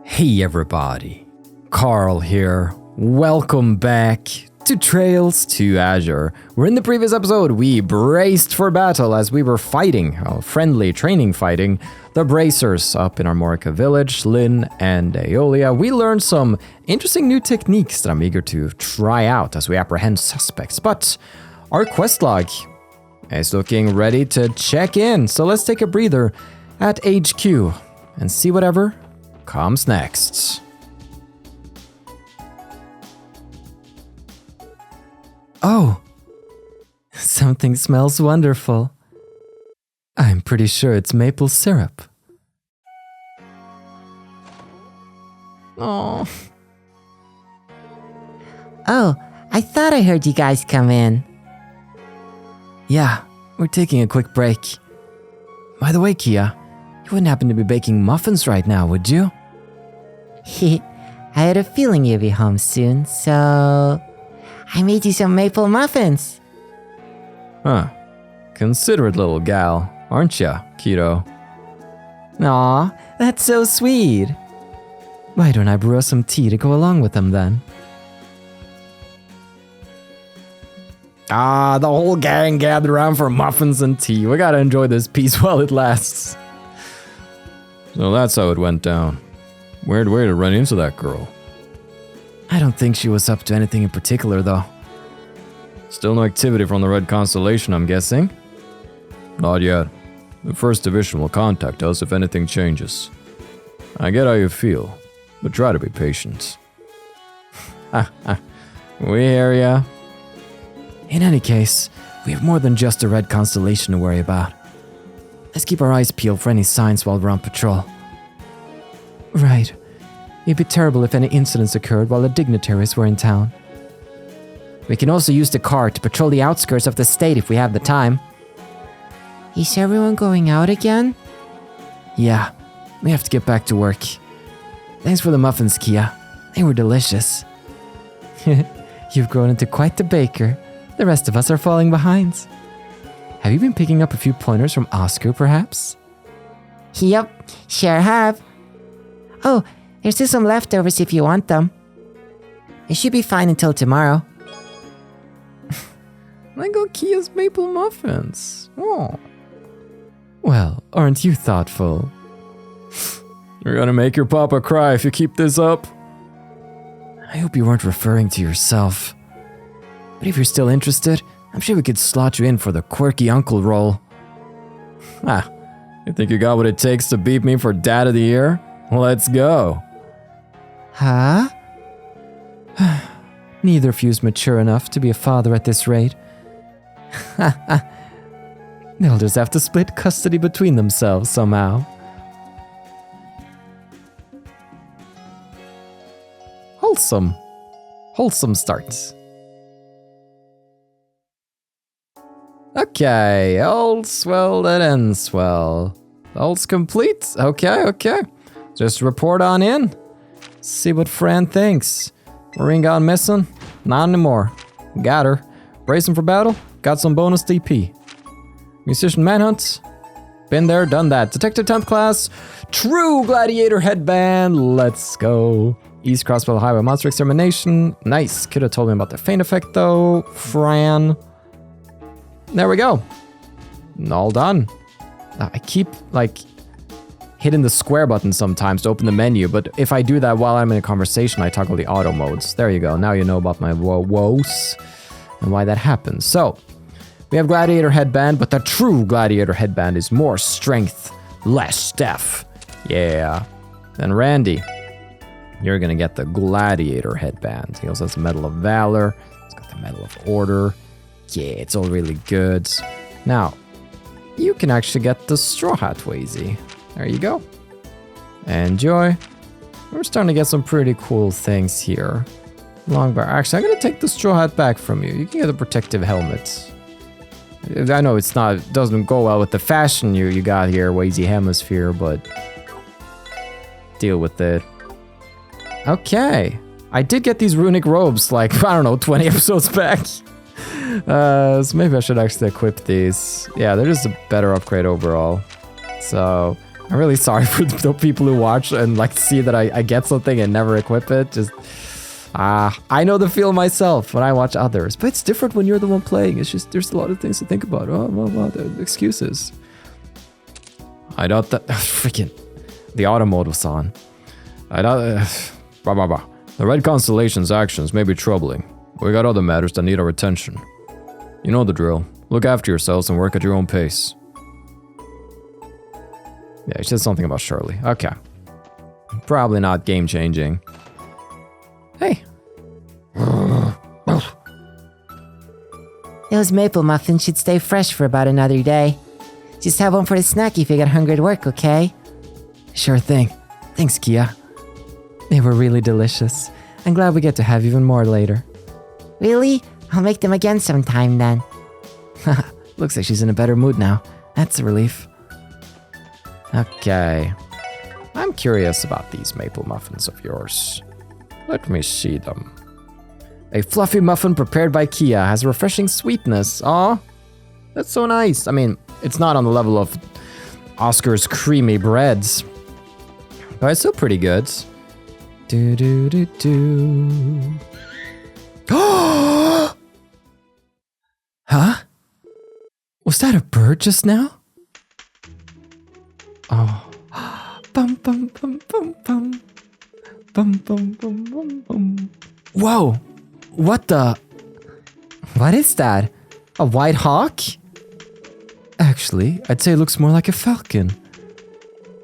Hey everybody, Carl here. Welcome back to Trails to Azure, where in the previous episode we braced for battle as we were fighting, friendly training fighting, the bracers up in Armorica Village, Lynn and Aeolia. We learned some interesting new techniques that I'm eager to try out as we apprehend suspects, but our quest log is looking ready to check in, so let's take a breather at HQ and see whatever comes next. Oh, something smells wonderful. I'm pretty sure it's maple syrup. Oh. Oh, I thought I heard you guys come in. Yeah, we're taking a quick break. By the way, Kia, you wouldn't happen to be baking muffins right now, would you? I had a feeling you'd be home soon, so I made you some maple muffins. Huh. Considerate little gal, aren't ya, Kito? Aw, that's so sweet. Why don't I brew us some tea to go along with them then? Ah, the whole gang gathered around for muffins and tea. We gotta enjoy this peace while it lasts. So that's how it went down. Weird way to run into that girl. I don't think she was up to anything in particular, though. Still no activity from the Red Constellation, I'm guessing? Not yet. The First Division will contact us if anything changes. I get how you feel, but try to be patient. We hear ya. In any case, we have more than just the Red Constellation to worry about. Let's keep our eyes peeled for any signs while we're on patrol. Right. It'd be terrible if any incidents occurred while the dignitaries were in town. We can also use the car to patrol the outskirts of the state if we have the time. Is everyone going out again? Yeah, we have to get back to work. Thanks for the muffins, Kia. They were delicious. You've grown into quite the baker. The rest of us are falling behind. Have you been picking up a few pointers from Oscar, perhaps? Yep, sure have. Oh, there's still some leftovers if you want them. It should be fine until tomorrow. I got Kia's maple muffins. Oh. Well, aren't you thoughtful? You're gonna make your papa cry if you keep this up. I hope you weren't referring to yourself. But if you're still interested, I'm sure we could slot you in for the quirky uncle role. Ah, you think you got what it takes to beat me for Dad of the Year? Let's go. Huh? Neither of you's mature enough to be a father at this rate. They'll just have to split custody between themselves somehow. Wholesome starts. Okay, all's well that ends well. All's complete. Okay. Just report on in. See what Fran thinks. Marine gone missing? Not anymore. Got her. Bracing for battle? Got some bonus DP. Musician manhunt? Been there, done that. Detective 10th class? True gladiator headband. Let's go. East Crossbell Highway monster extermination. Nice. Could have told me about the feint effect though. Fran. There we go. All done. I keep hitting the square button sometimes to open the menu, but if I do that while I'm in a conversation, I toggle the auto modes. There you go. Now you know about my woes and why that happens. So, we have Gladiator Headband, but the true Gladiator Headband is more strength, less def. Yeah. Then Randy, you're gonna get the Gladiator Headband. He also has the Medal of Valor. He's got the Medal of Order. Yeah, it's all really good. Now, you can actually get the Straw Hat Wazy. There you go. Enjoy. We're starting to get some pretty cool things here. Long bar. Actually, I'm going to take the straw hat back from you. You can get a protective helmet. I know it doesn't go well with the fashion you got here, Wazy Hemisphere, but deal with it. Okay. I did get these runic robes, 20 episodes back. So maybe I should actually equip these. Yeah, they're just a better upgrade overall. So, I'm really sorry for the people who watch and like see that I get something and never equip it. Just, I know the feel myself when I watch others, but it's different when you're the one playing. It's just, there's a lot of things to think about. Oh, well, excuses. I doubt that, freaking, the auto mode was on. I doubt, The Red Constellation's actions may be troubling. We got other matters that need our attention. You know the drill. Look after yourselves and work at your own pace. Yeah, she said something about Shirley. Okay. Probably not game-changing. Hey. Those maple muffins should stay fresh for about another day. Just have one for a snack if you get hungry at work, okay? Sure thing. Thanks, Kia. They were really delicious. I'm glad we get to have even more later. Really? I'll make them again sometime then. Looks like she's in a better mood now. That's a relief. Okay. I'm curious about these maple muffins of yours. Let me see them. A fluffy muffin prepared by Kia has a refreshing sweetness. Aw, that's so nice. I mean, it's not on the level of Oscar's creamy breads, but it's still pretty good. Do do do do. Huh? Was that a bird just now? Oh. Bum bum bum bum bum. Bum bum bum bum bum. Whoa! What the? What is that? A white hawk? Actually, I'd say it looks more like a falcon.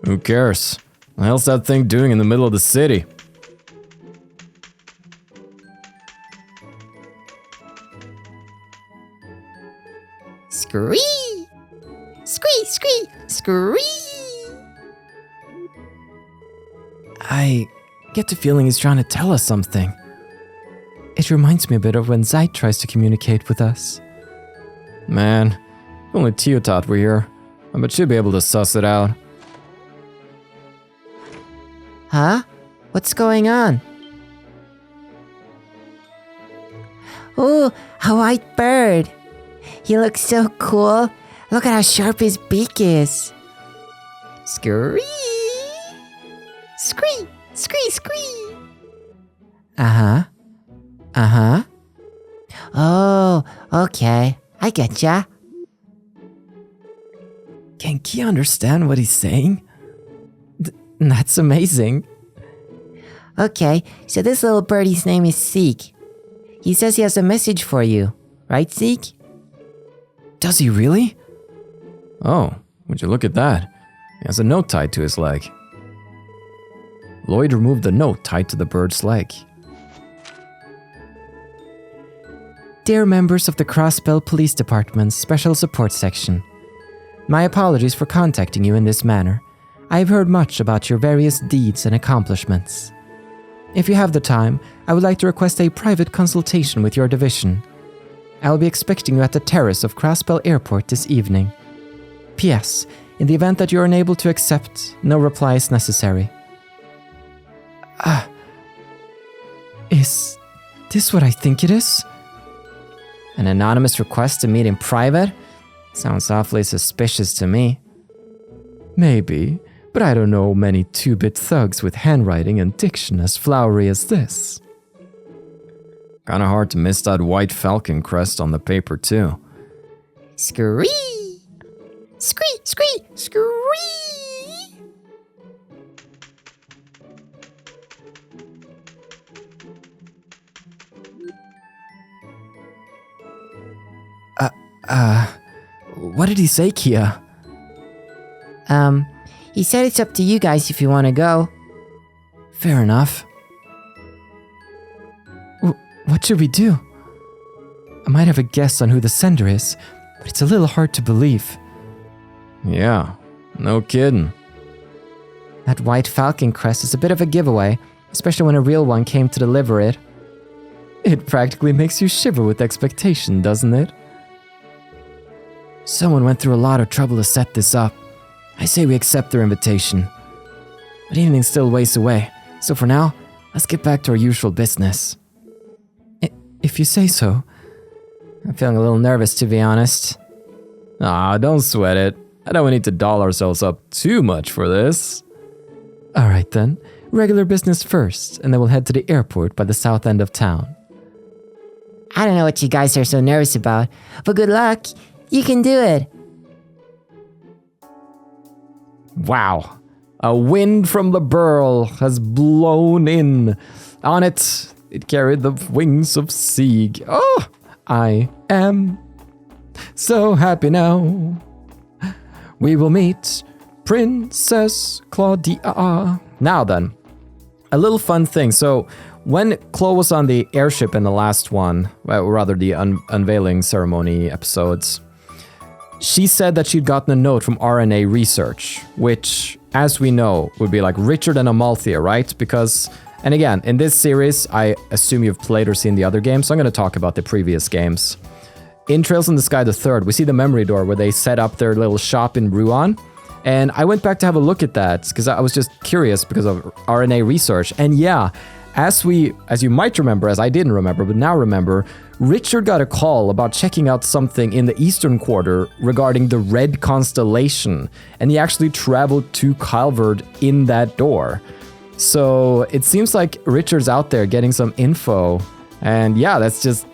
Who cares? What the hell's that thing doing in the middle of the city? Scree! Scree, scree, scree! I get the feeling he's trying to tell us something. It reminds me a bit of when Zeit tries to communicate with us. Man, if only Teotot were here. I bet she'd be able to suss it out. Huh? What's going on? Ooh, a white bird! He looks so cool. Look at how sharp his beak is. Scree! Scree! Scree! Scree! Uh-huh. Uh-huh. Oh, okay. I getcha. Can Kia understand what he's saying? That's amazing. Okay, so this little birdie's name is Seek. He says he has a message for you. Right, Seek? Does he really? Oh, would you look at that? He has a note tied to his leg. Lloyd removed the note tied to the bird's leg. Dear members of the Crossbell Police Department's Special Support Section, my apologies for contacting you in this manner. I have heard much about your various deeds and accomplishments. If you have the time, I would like to request a private consultation with your division. I will be expecting you at the terrace of Crossbell Airport this evening. P.S. In the event that you are unable to accept, no reply is necessary. Is this what I think it is? An anonymous request to meet in private? Sounds awfully suspicious to me. Maybe, but I don't know many two-bit thugs with handwriting and diction as flowery as this. Kinda hard to miss that white falcon crest on the paper too. Scree! Scree! Scree! Scree! What did he say, Kia? He said it's up to you guys if you want to go. Fair enough. What should we do? I might have a guess on who the sender is, but it's a little hard to believe. Yeah, no kidding. That white falcon crest is a bit of a giveaway, especially when a real one came to deliver it. It practically makes you shiver with expectation, doesn't it? Someone went through a lot of trouble to set this up. I say we accept their invitation. But evening's still ways away, so for now, let's get back to our usual business. If you say so. I'm feeling a little nervous, to be honest. Ah, don't sweat it. I don't need to doll ourselves up too much for this. Alright then, regular business first, and then we'll head to the airport by the south end of town. I don't know what you guys are so nervous about, but good luck. You can do it. Wow. A wind from Liberl has blown in. On it, it carried the wings of Sieg. Oh, I am so happy now. We will meet Princess Claudia. Now then, a little fun thing. So when Chloe was on the airship in the last one, well, rather the unveiling ceremony episodes, she said that she'd gotten a note from R&A Research, which, as we know, would be like Richard and Amalthea, right? Because, and again, in this series, I assume you've played or seen the other games, so I'm going to talk about the previous games. In Trails in the Sky the Third, we see the memory door where they set up their little shop in Rouen. And I went back to have a look at that because I was just curious because of R&A Research. And yeah, as you might remember, as I didn't remember, but now remember, Richard got a call about checking out something in the Eastern Quarter regarding the Red Constellation. And he actually traveled to Calvard in that door. So it seems like Richard's out there getting some info. And yeah, that's just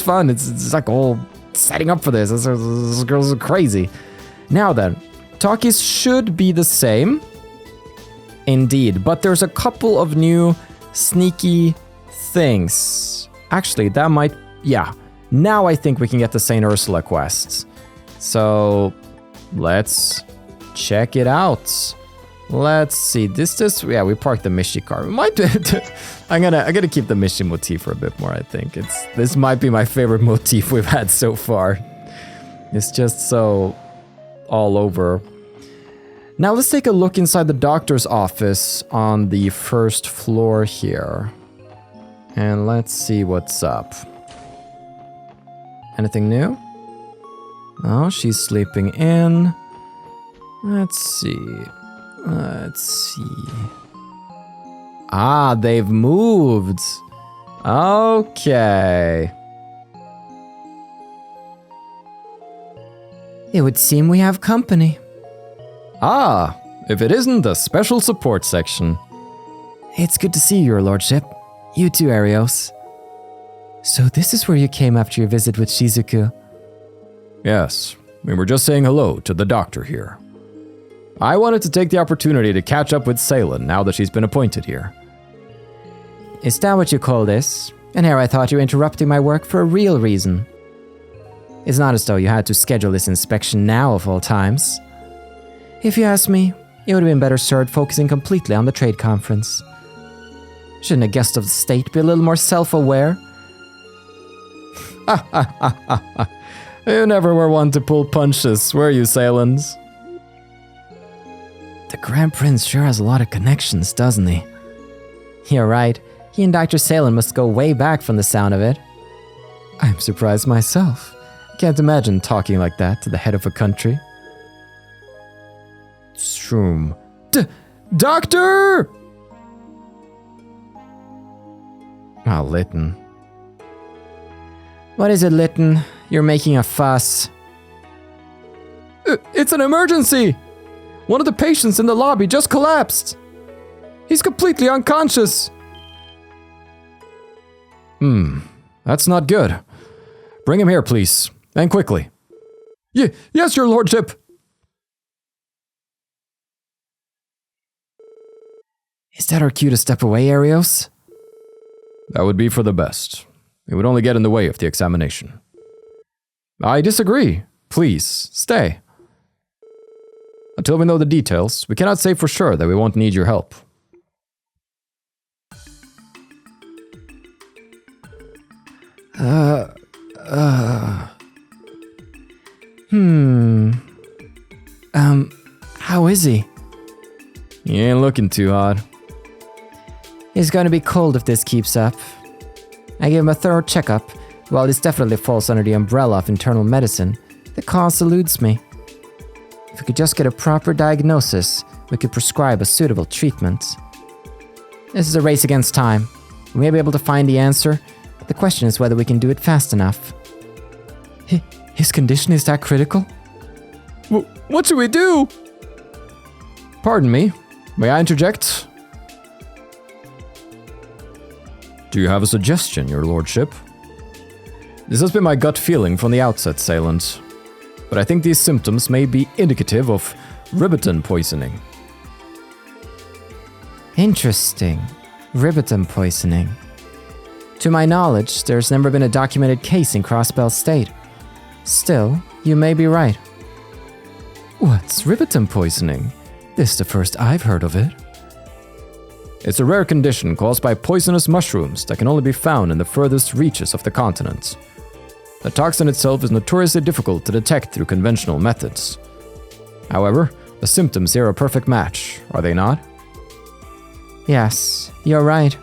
fun. It's like all setting up for this. This girls are crazy. Now then, talkies should be the same. Indeed, but there's a couple of new sneaky things. Actually, that might, yeah. Now I think we can get the St. Ursula quests. So let's check it out. Let's see. Yeah, we parked the Mishi car. We might I'm gonna keep the Mishi motif for a bit more, I think. This might be my favorite motif we've had so far. It's just so all over. Now let's take a look inside the doctor's office on the first floor here. And let's see what's up. Anything new? Oh, she's sleeping in. Let's see. Ah, they've moved. Okay. It would seem we have company. Ah, if it isn't the special support section. It's good to see you, Your Lordship. You too, Arios. So this is where you came after your visit with Shizuku? Yes, we were just saying hello to the doctor here. I wanted to take the opportunity to catch up with Salen now that she's been appointed here. Is that what you call this? And here I thought you were interrupting my work for a real reason. It's not as though you had to schedule this inspection now of all times. If you ask me, it would have been better served focusing completely on the trade conference. Shouldn't a guest of the state be a little more self-aware? You never were one to pull punches, were you, Salens? The Grand Prince sure has a lot of connections, doesn't he? You're right. He and Dr. Salen must go way back from the sound of it. I'm surprised myself. Can't imagine talking like that to the head of a country. Shroom. Doctor! Ah, Lytton. What is it, Lytton? You're making a fuss. It's an emergency! One of the patients in the lobby just collapsed. He's completely unconscious. That's not good. Bring him here, please. And quickly. Yes, Your Lordship. Is that our cue to step away, Arios? That would be for the best. It would only get in the way of the examination. I disagree. Please, stay. Until we know the details, we cannot say for sure that we won't need your help. How is he? He ain't looking too hot. He's going to be cold if this keeps up. I gave him a thorough checkup. While this definitely falls under the umbrella of internal medicine, the cause eludes me. If we could just get a proper diagnosis, we could prescribe a suitable treatment. This is a race against time. We may be able to find the answer, but the question is whether we can do it fast enough. His condition is that critical? What should we do? Pardon me, may I interject? Do you have a suggestion, your lordship? This has been my gut feeling from the outset, Saylant, but I think these symptoms may be indicative of Riboten poisoning. Interesting. Riboten poisoning. To my knowledge, there's never been a documented case in Crossbell State. Still, you may be right. What's Riboten poisoning? This is the first I've heard of it. It's a rare condition caused by poisonous mushrooms that can only be found in the furthest reaches of the continent. The toxin itself is notoriously difficult to detect through conventional methods. However, the symptoms here are a perfect match, are they not? Yes, you're right.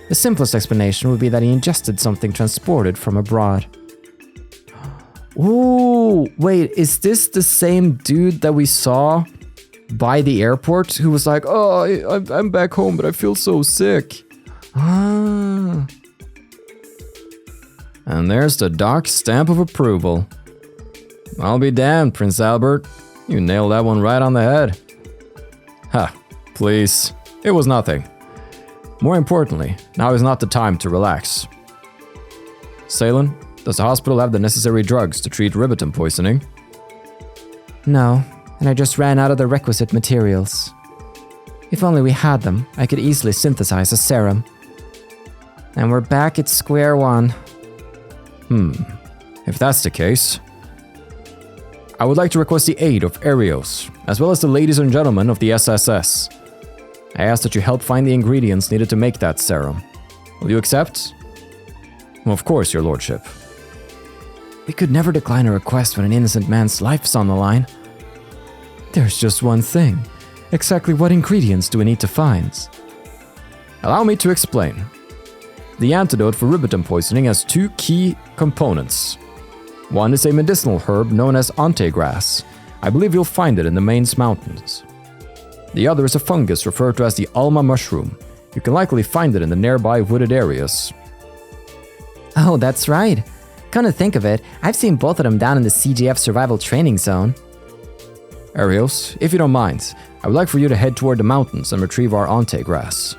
The simplest explanation would be that he ingested something transported from abroad. Ooh, wait, is this the same dude that we saw by the airport who was like, oh, I'm back home, but I feel so sick? Ah. And there's the doc stamp of approval. I'll be damned, Prince Albert. You nailed that one right on the head. Ha, please. It was nothing. More importantly, now is not the time to relax. Saylan, does the hospital have the necessary drugs to treat Riboten poisoning? No, and I just ran out of the requisite materials. If only we had them, I could easily synthesize a serum. And we're back at square one. If that's the case, I would like to request the aid of Arios, as well as the ladies and gentlemen of the SSS. I ask that you help find the ingredients needed to make that serum. Will you accept? Well, of course, your lordship. We could never decline a request when an innocent man's life's on the line. There's just one thing. Exactly what ingredients do we need to find? Allow me to explain. The antidote for Riboten poisoning has two key components. One is a medicinal herb known as ante grass. I believe you'll find it in the Mainz Mountains. The other is a fungus referred to as the Alma mushroom. You can likely find it in the nearby wooded areas. Oh, that's right. Come to think of it, I've seen both of them down in the CGF survival training zone. Arios, if you don't mind, I would like for you to head toward the mountains and retrieve our ante grass.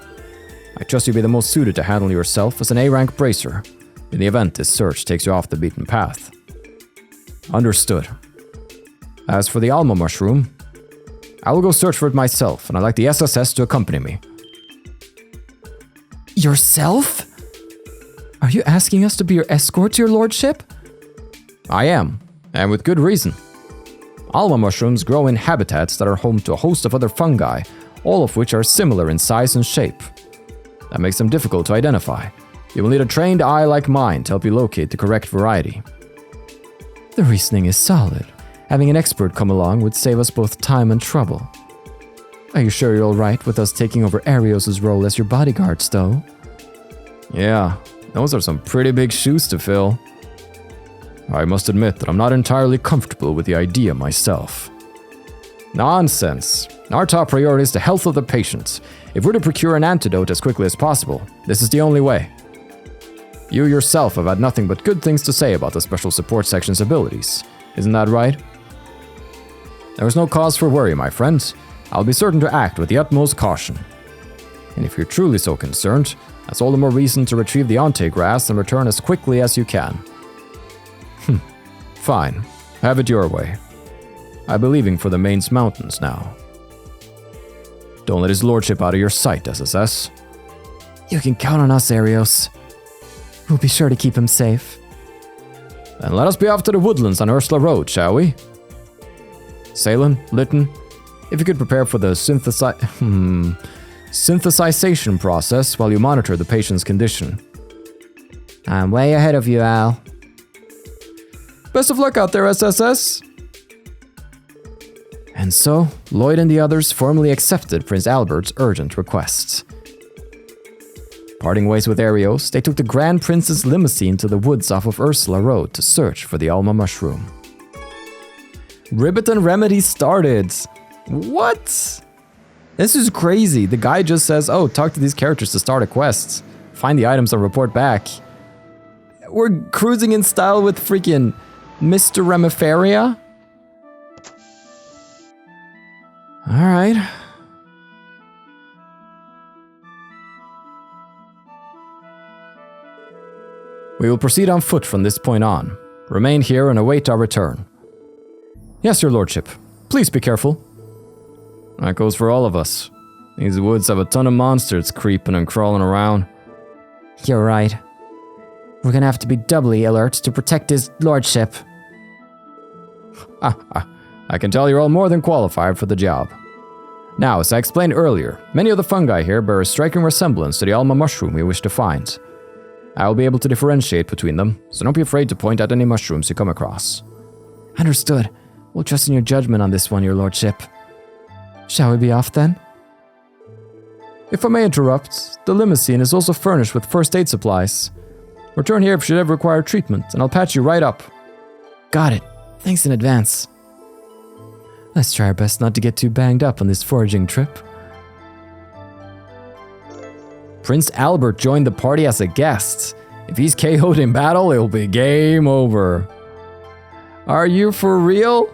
I trust you'll be the most suited to handle yourself as an A-rank bracer, in the event this search takes you off the beaten path. Understood. As for the Alma mushroom, I will go search for it myself, and I'd like the SSS to accompany me. Yourself? Are you asking us to be your escort, your lordship? I am, and with good reason. Alma mushrooms grow in habitats that are home to a host of other fungi, all of which are similar in size and shape. That makes them difficult to identify. You will need a trained eye like mine to help you locate the correct variety. The reasoning is solid. Having an expert come along would save us both time and trouble. Are you sure you're alright with us taking over Arios' role as your bodyguards, though? Yeah, those are some pretty big shoes to fill. I must admit that I'm not entirely comfortable with the idea myself. Nonsense. Our top priority is the health of the patient. If we're to procure an antidote as quickly as possible, this is the only way. You yourself have had nothing but good things to say about the Special Support Section's abilities. Isn't that right? There is no cause for worry, my friends. I'll be certain to act with the utmost caution. And if you're truly so concerned, that's all the more reason to retrieve the ante grass and return as quickly as you can. Fine. Have it your way. I'll be leaving for the Mainz Mountains now. Don't let his lordship out of your sight, SSS. You can count on us, Arios. We'll be sure to keep him safe. Then let us be off to the woodlands on Ursula Road, shall we? Saylan, Lytton, if you could prepare for the synthesization process while you monitor the patient's condition. I'm way ahead of you, Al. Best of luck out there, SSS! And so, Lloyd and the others formally accepted Prince Albert's urgent requests. Parting ways with Arios, they took the Grand Prince's limousine to the woods off of Ursula Road to search for the Alma mushroom. Riboten Remedy started! What? This is crazy. The guy just says, oh, talk to these characters to start a quest. Find the items and report back. We're cruising in style with freaking Mr. Remifaria? Alright. We will proceed on foot from this point on. Remain here and await our return. Yes, your lordship. Please be careful. That goes for all of us. These woods have a ton of monsters creeping and crawling around. You're right. We're gonna have to be doubly alert to protect his lordship. I can tell you're all more than qualified for the job. Now, as I explained earlier, many of the fungi here bear a striking resemblance to the alma mushroom we wish to find. I will be able to differentiate between them, so don't be afraid to point out any mushrooms you come across. Understood. We'll trust in your judgment on this one, your lordship. Shall we be off then? If I may interrupt, the limousine is also furnished with first aid supplies. Return here if you should ever require treatment, and I'll patch you right up. Got it. Thanks in advance. Let's try our best not to get too banged up on this foraging trip. Prince Albert joined the party as a guest. If he's KO'd in battle, it'll be game over. Are you for real?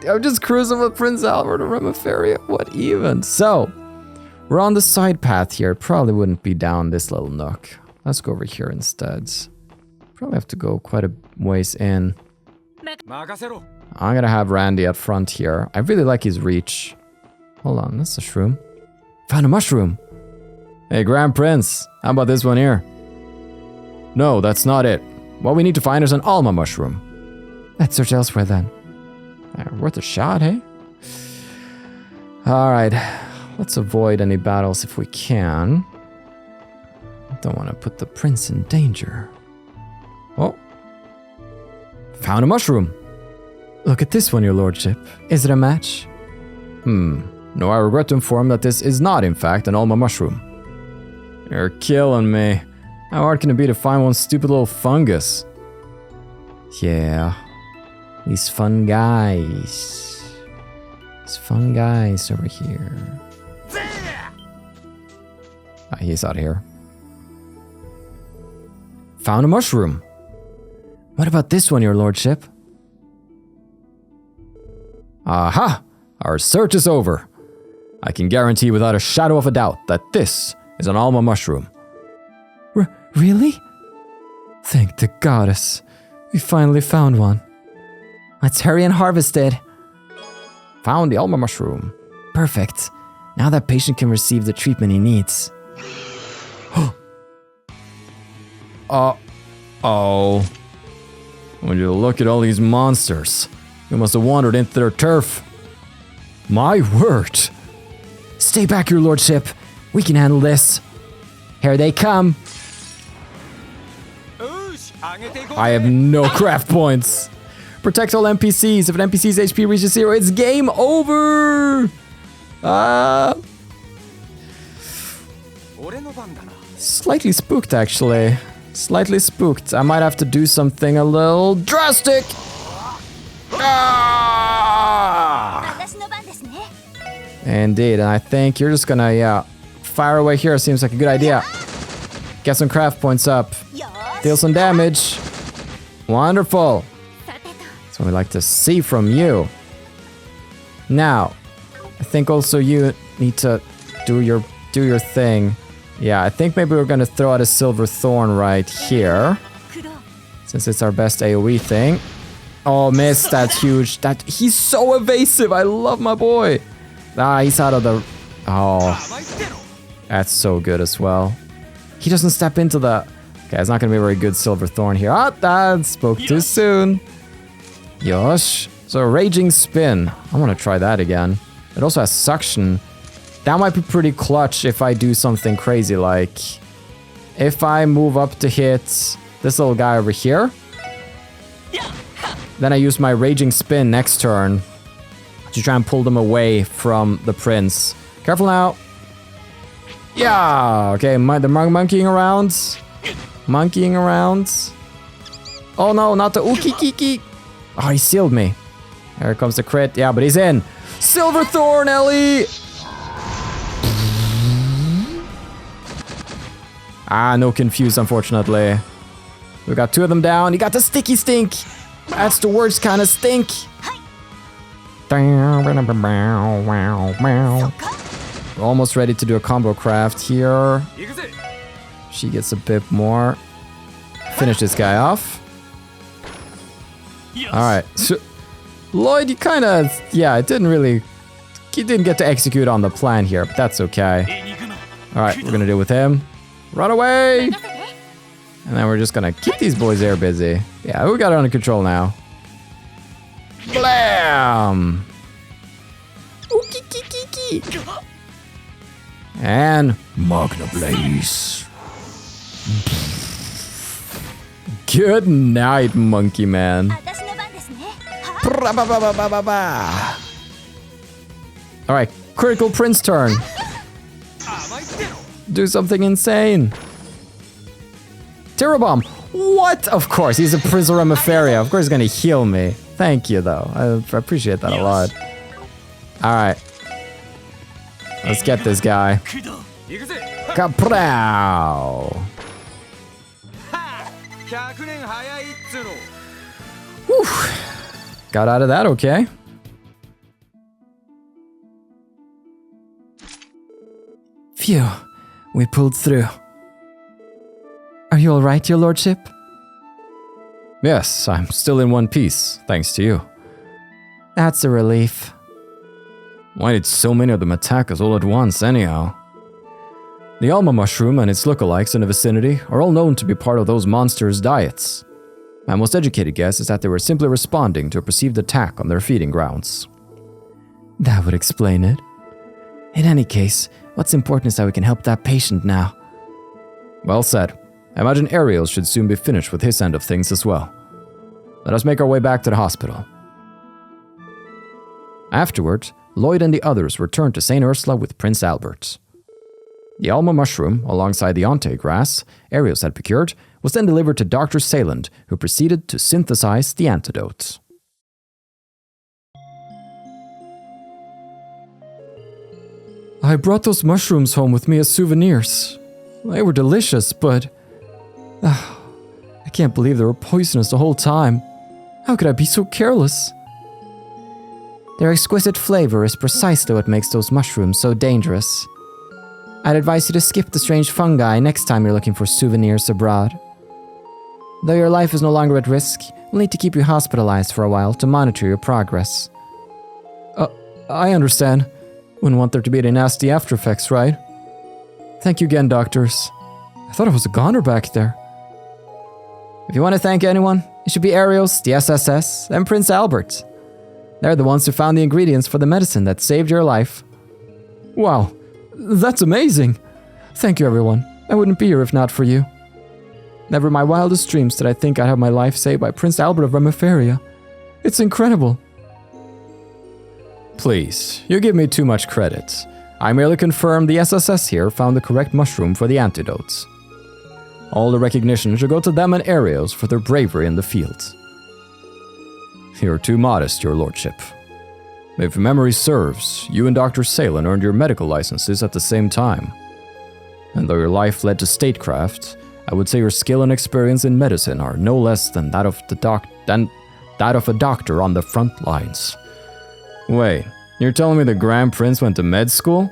I'm just cruising with Prince Albert around Remoferia. What even? So, we're on the side path here. Probably wouldn't be down this little nook. Let's go over here instead. Probably have to go quite a ways in. I'm gonna have Randy up front here. I really like his reach. Hold on, that's a shroom. Found a mushroom. Hey, Grand Prince, how about this one here? No, that's not it. What we need to find is an alma mushroom. Let's search elsewhere then. Worth a shot, hey? Alright, let's avoid any battles if we can. Don't want to put the prince in danger. Oh. Found a mushroom. Look at this one, your lordship. Is it a match? No, I regret to inform that this is not, in fact, an alma mushroom. You're killing me. How hard can it be to find one stupid little fungus? Yeah. These fun guys. These fun guys over here. He's out here. Found a mushroom. What about this one, your lordship? Aha! Our search is over. I can guarantee without a shadow of a doubt that this is an alma mushroom. Really? Thank the goddess. We finally found one. Let's hurry and harvest it. Found the alma mushroom. Perfect. Now that patient can receive the treatment he needs. Uh-oh. When you look at all these monsters, you must have wandered into their turf. My word. Stay back, your lordship. We can handle this. Here they come. I have no craft points. Protect all NPCs. If an NPC's HP reaches 0, it's game over. Slightly spooked, actually. Slightly spooked. I might have to do something a little drastic. Indeed, and I think you're just gonna, fire away here. Seems like a good idea. Get some craft points up. Deal some damage. Wonderful. That's what we like to see from you. Now, I think also you need to do your thing. Yeah, I think maybe we're gonna throw out a silver thorn right here, since it's our best AoE thing. Oh, missed. That's huge. He's so evasive. I love my boy. He's out of the... Oh, that's so good as well. He doesn't step into the... Okay, it's not gonna be a very good silver thorn here. That spoke too soon. Yosh. So raging spin. I want to try that again. It also has suction. That might be pretty clutch if I do something crazy, like if I move up to hit this little guy over here, then I use my raging spin next turn to try and pull them away from the prince. Careful now. Yeah, okay, they're monkeying around. Monkeying around. Oh no, not the Ukikiki. Oh, he sealed me. Here comes the crit. Yeah, but he's in. Silver Thorn, Ellie! No confuse, unfortunately. We got 2 of them down. He got the sticky stink. That's the worst kind of stink. We're almost ready to do a combo craft here. She gets a bit more. Finish this guy off. Alright. So, Lloyd, you kind of... Yeah, it didn't really... You didn't get to execute on the plan here, but that's okay. Alright, we're gonna do it with him. Run away! And then we're just gonna keep these boys there busy. Yeah, we got it under control now. Blam! And Magna Blaze. Good night, monkey man. Alright, critical prince turn. Do something insane. Terror bomb. What? Of course, he's a Prince of Remiferia. Of course he's gonna heal me. Thank you though. I appreciate that a lot. Alright. Let's get this guy. Kaprow! Whew. Got out of that okay. Phew, we pulled through. Are you alright, your lordship? Yes, I'm still in one piece, thanks to you. That's a relief. Why did so many of them attack us all at once, anyhow? The Alma mushroom and its lookalikes in the vicinity are all known to be part of those monsters' diets. My most educated guess is that they were simply responding to a perceived attack on their feeding grounds. That would explain it. In any case, what's important is how we can help that patient now. Well said. I imagine Ariel should soon be finished with his end of things as well. Let us make our way back to the hospital. Afterwards, Lloyd and the others returned to St. Ursula with Prince Albert. The Alma mushroom, alongside the Ante grass Arios had procured, was then delivered to Dr. Sayland, who proceeded to synthesize the antidote. I brought those mushrooms home with me as souvenirs. They were delicious, but... I can't believe they were poisonous the whole time. How could I be so careless? Their exquisite flavor is precisely what makes those mushrooms so dangerous. I'd advise you to skip the strange fungi next time you're looking for souvenirs abroad. Though your life is no longer at risk, we'll need to keep you hospitalized for a while to monitor your progress. I understand. Wouldn't want there to be any nasty after effects, right? Thank you again, doctors. I thought I was a goner back there. If you want to thank anyone, it should be Arios, the SSS, and Prince Albert. They're the ones who found the ingredients for the medicine that saved your life. Wow, that's amazing. Thank you, everyone. I wouldn't be here if not for you. Never in my wildest dreams did I think I'd have my life saved by Prince Albert of Remiferia. It's incredible. Please, you give me too much credit. I merely confirmed the SSS here found the correct mushroom for the antidotes. All the recognition should go to them and Arios for their bravery in the field. You're too modest, your lordship. If memory serves, you and Dr. Salen earned your medical licenses at the same time. And though your life led to statecraft, I would say your skill and experience in medicine are no less than that of a doctor on the front lines. Wait, you're telling me the Grand Prince went to med school?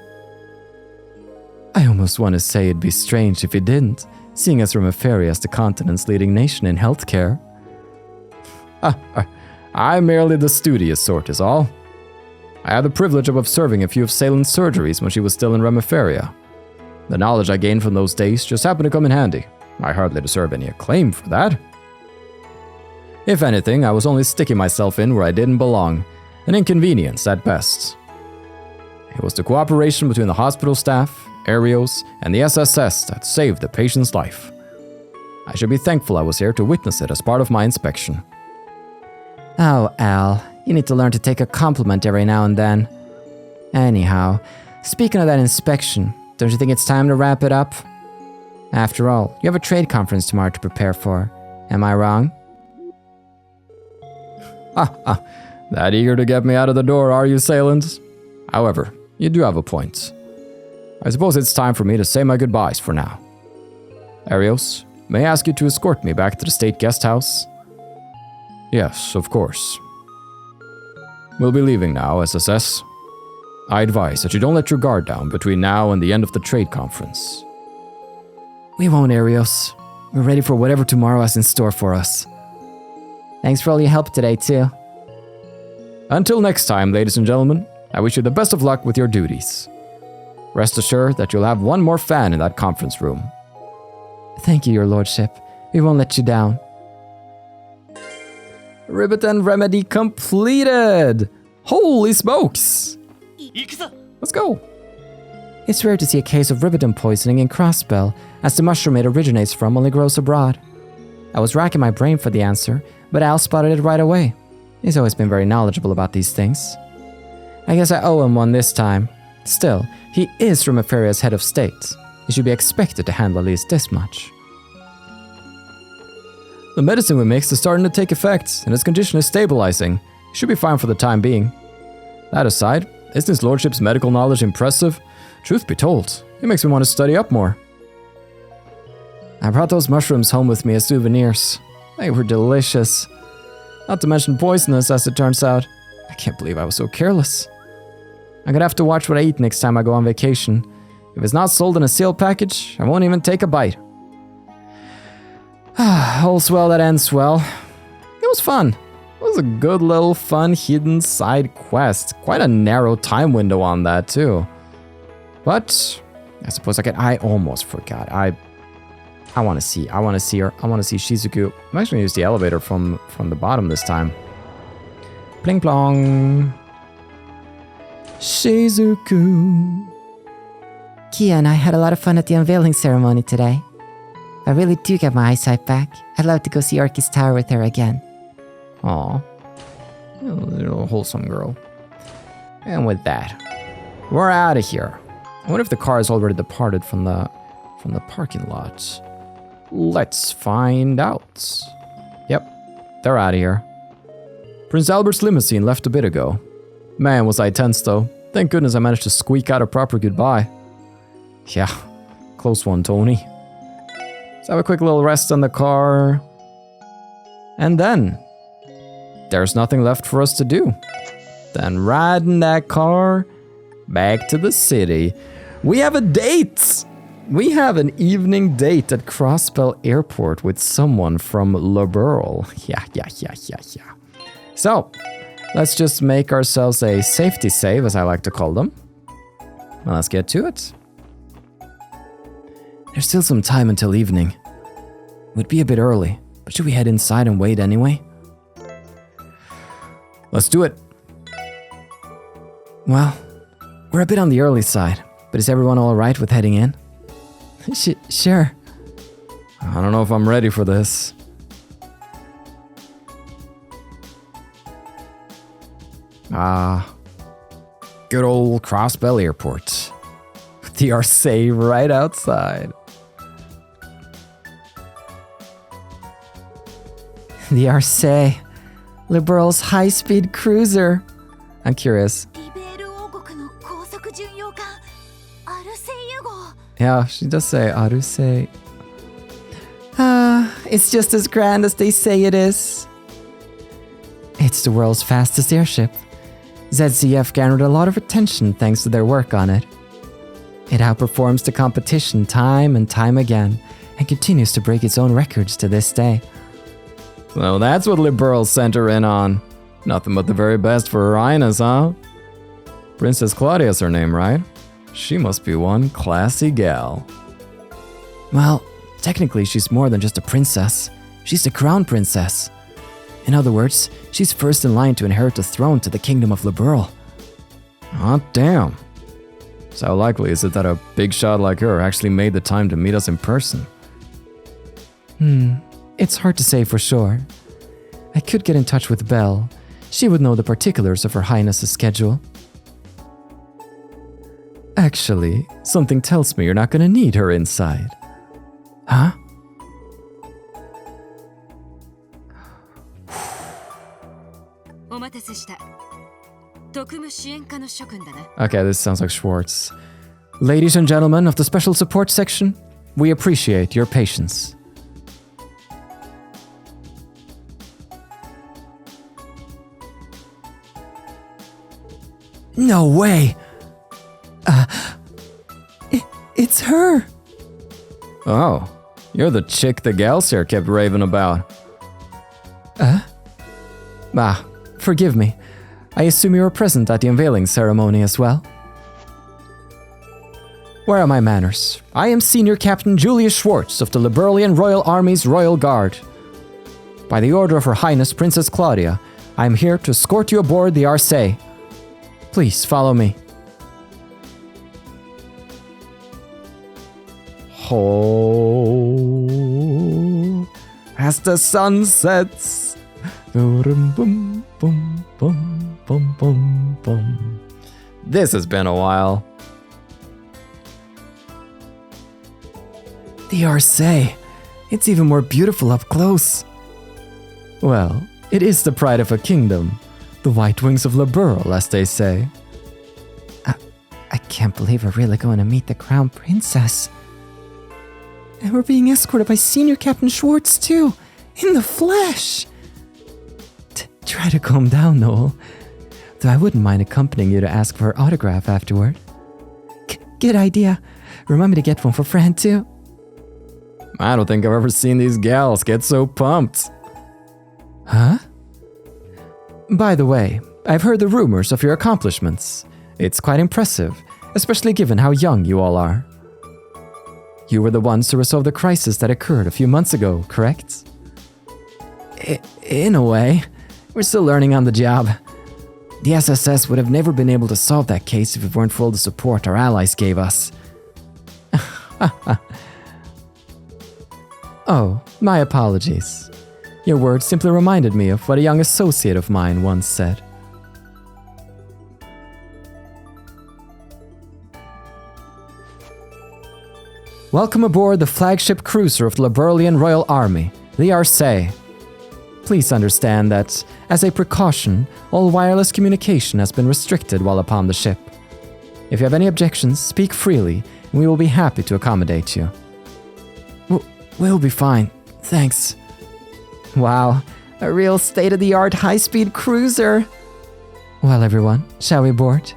I almost want to say it'd be strange if he didn't, seeing as Remiferia is the continent's leading nation in healthcare. I'm merely the studious sort is all. I had the privilege of observing a few of Salen's surgeries when she was still in Remiferia. The knowledge I gained from those days just happened to come in handy. I hardly deserve any acclaim for that. If anything, I was only sticking myself in where I didn't belong, an inconvenience at best. It was the cooperation between the hospital staff, Arios, and the SSS that saved the patient's life. I should be thankful I was here to witness it as part of my inspection. Oh, Al, you need to learn to take a compliment every now and then. Anyhow, speaking of that inspection, don't you think it's time to wrap it up? After all, you have a trade conference tomorrow to prepare for. Am I wrong? That eager to get me out of the door, are you, Salant? However, you do have a point. I suppose it's time for me to say my goodbyes for now. Arios, may I ask you to escort me back to the state guest house? Yes, of course. We'll be leaving now, SSS. I advise that you don't let your guard down between now and the end of the trade conference. We won't, Arios. We're ready for whatever tomorrow has in store for us. Thanks for all your help today, too. Until next time, ladies and gentlemen, I wish you the best of luck with your duties. Rest assured that you'll have one more fan in that conference room. Thank you, your lordship. We won't let you down. Riboten Remedy completed! Holy smokes! Let's go! It's rare to see a case of Riboten poisoning in Crossbell, as the mushroom it originates from only grows abroad. I was racking my brain for the answer, but Al spotted it right away. He's always been very knowledgeable about these things. I guess I owe him one this time. Still, he is from Eferia's head of state. He should be expected to handle at least this much. The medicine we mixed is starting to take effect, and his condition is stabilizing. He should be fine for the time being. That aside, isn't his lordship's medical knowledge impressive? Truth be told, it makes me want to study up more. I brought those mushrooms home with me as souvenirs. They were delicious. Not to mention poisonous, as it turns out. I can't believe I was so careless. I'm gonna have to watch what I eat next time I go on vacation. If it's not sold in a sealed package, I won't even take a bite. All's well that ends well. It was fun. It was a good little fun hidden side quest. Quite a narrow time window on that too. But I suppose I almost forgot. I want to see her. I want to see Shizuku. I'm actually gonna use the elevator from the bottom this time. Pling plong. Shizuku. Kia and I had a lot of fun at the unveiling ceremony today. I really do get my eyesight back. I'd love to go see Orchis Tower with her again. Aw. Little wholesome girl. And with that, we're out of here. I wonder if the car has already departed from the parking lot. Let's find out. Yep, they're out of here. Prince Albert's limousine left a bit ago. Man, was I tense though. Thank goodness I managed to squeak out a proper goodbye. Yeah, close one, Tony. Let's have a quick little rest on the car. And then, there's nothing left for us to do. Then ride in that car back to the city. We have a date! We have an evening date at Crossbell Airport with someone from Liberl. Yeah. So, let's just make ourselves a safety save, as I like to call them. Well, let's get to it. There's still some time until evening. It would be a bit early, but should we head inside and wait anyway? Let's do it. Well, we're a bit on the early side, but is everyone all right with heading in? Sure. I don't know if I'm ready for this. Good old Crossbell Airport. The Arseille right outside. The Arseille. Liberl's high-speed cruiser. I'm curious. Yeah, she does say Arseille. It's just as grand as they say it is. It's the world's fastest airship. ZCF garnered a lot of attention thanks to their work on it. It outperforms the competition time and time again, and continues to break its own records to this day. So that's what Liberl sent her in on. Nothing but the very best for her highness, huh? Princess Claudia's her name, right? She must be one classy gal. Well, technically she's more than just a princess. She's the crown princess. In other words, she's first in line to inherit the throne to the kingdom of Liberl. Hot damn. So how likely is it that a big shot like her actually made the time to meet us in person? It's hard to say for sure. I could get in touch with Belle. She would know the particulars of Her Highness's schedule. Actually, something tells me you're not gonna need her inside. Huh? Okay, this sounds like Schwartz. Ladies and gentlemen of the special support section, we appreciate your patience. No way! It's her! Oh, you're the chick the gals here kept raving about. Forgive me. I assume you were present at the unveiling ceremony as well? Where are my manners? I am Senior Captain Julius Schwartz of the Liberlian Royal Army's Royal Guard. By the order of Her Highness Princess Claudia, I am here to escort you aboard the Arseille. Please follow me. Oh, as the sun sets. This has been a while. The Arseille. It's even more beautiful up close. Well, it is the pride of a kingdom. The white wings of Liberl, as they say. I can't believe we're really going to meet the Crown Princess. And we're being escorted by Senior Captain Schwartz, too. In the flesh. Try to calm down, Noel. Though I wouldn't mind accompanying you to ask for her autograph afterward. Good idea. Remind me to get one for Fran, too. I don't think I've ever seen these gals get so pumped. Huh? By the way, I've heard the rumors of your accomplishments. It's quite impressive, especially given how young you all are. You were the ones to resolve the crisis that occurred a few months ago, correct? In a way. We're still learning on the job. The SSS would have never been able to solve that case if it weren't for all the support our allies gave us. Oh, my apologies. Your words simply reminded me of what a young associate of mine once said. Welcome aboard the flagship cruiser of the Liberlian Royal Army, the Arseille. Please understand that, as a precaution, all wireless communication has been restricted while upon the ship. If you have any objections, speak freely, and we will be happy to accommodate you. We'll be fine, thanks. Wow, a real state-of-the-art high-speed cruiser. Well, everyone, shall we board?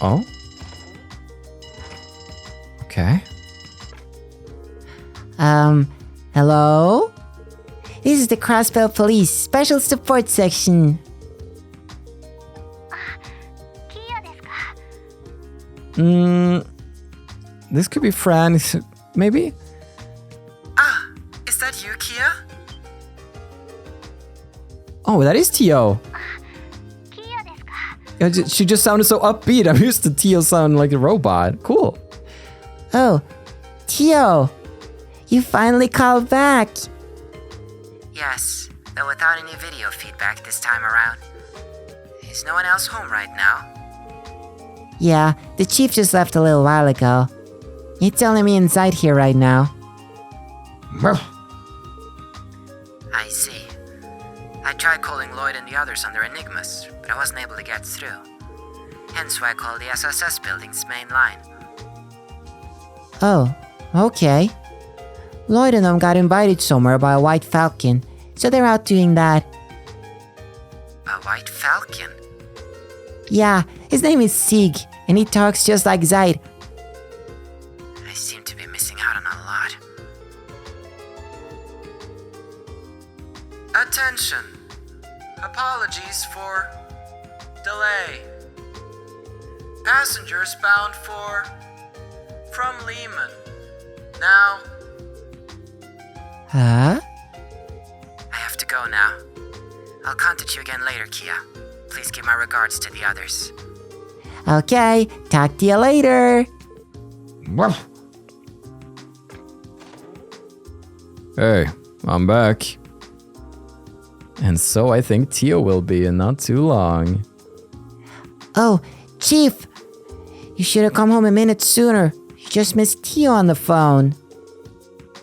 Oh? Okay. Hello? This is the Crossbell Police Special Support Section. This could be Fran, maybe? Is that you, Kia? Oh, that is Tio. She just sounded so upbeat. I'm used to Tio sounding like a robot. Cool. Oh, Tio, you finally called back. Yes, though without any video feedback this time around. Is no one else home right now? Yeah, the chief just left a little while ago. It's only me inside here right now. I see. I tried calling Lloyd and the others on their enigmas, but I wasn't able to get through. Hence why I called the SSS building's main line. Oh, okay. Lloyd and them got invited somewhere by a white falcon, so they're out doing that. A white falcon? Yeah, his name is Sig, and he talks just like Zaid. I seem to be missing out on a lot. Attention! Apologies for delay. Passengers bound from Lehman. Now, Huh? I have to go now. I'll contact you again later, Kia. Please give my regards to the others. Okay, talk to you later. Hey, I'm back. And so I think Tio will be in not too long. Oh, Chief, you should have come home a minute sooner. You just missed Tio on the phone.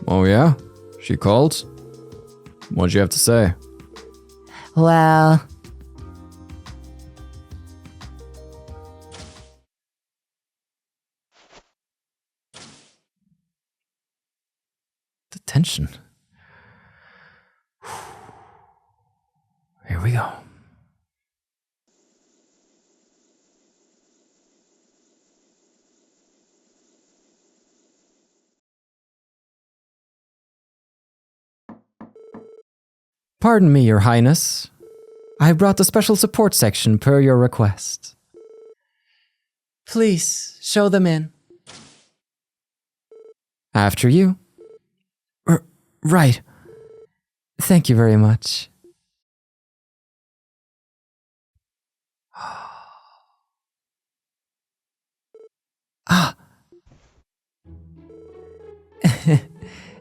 Oh yeah? She called? What'd you have to say? Well, The attention. Here we go. Pardon me, Your Highness. I brought the special support section per your request. Please, show them in. After you. Right. Thank you very much. Ah.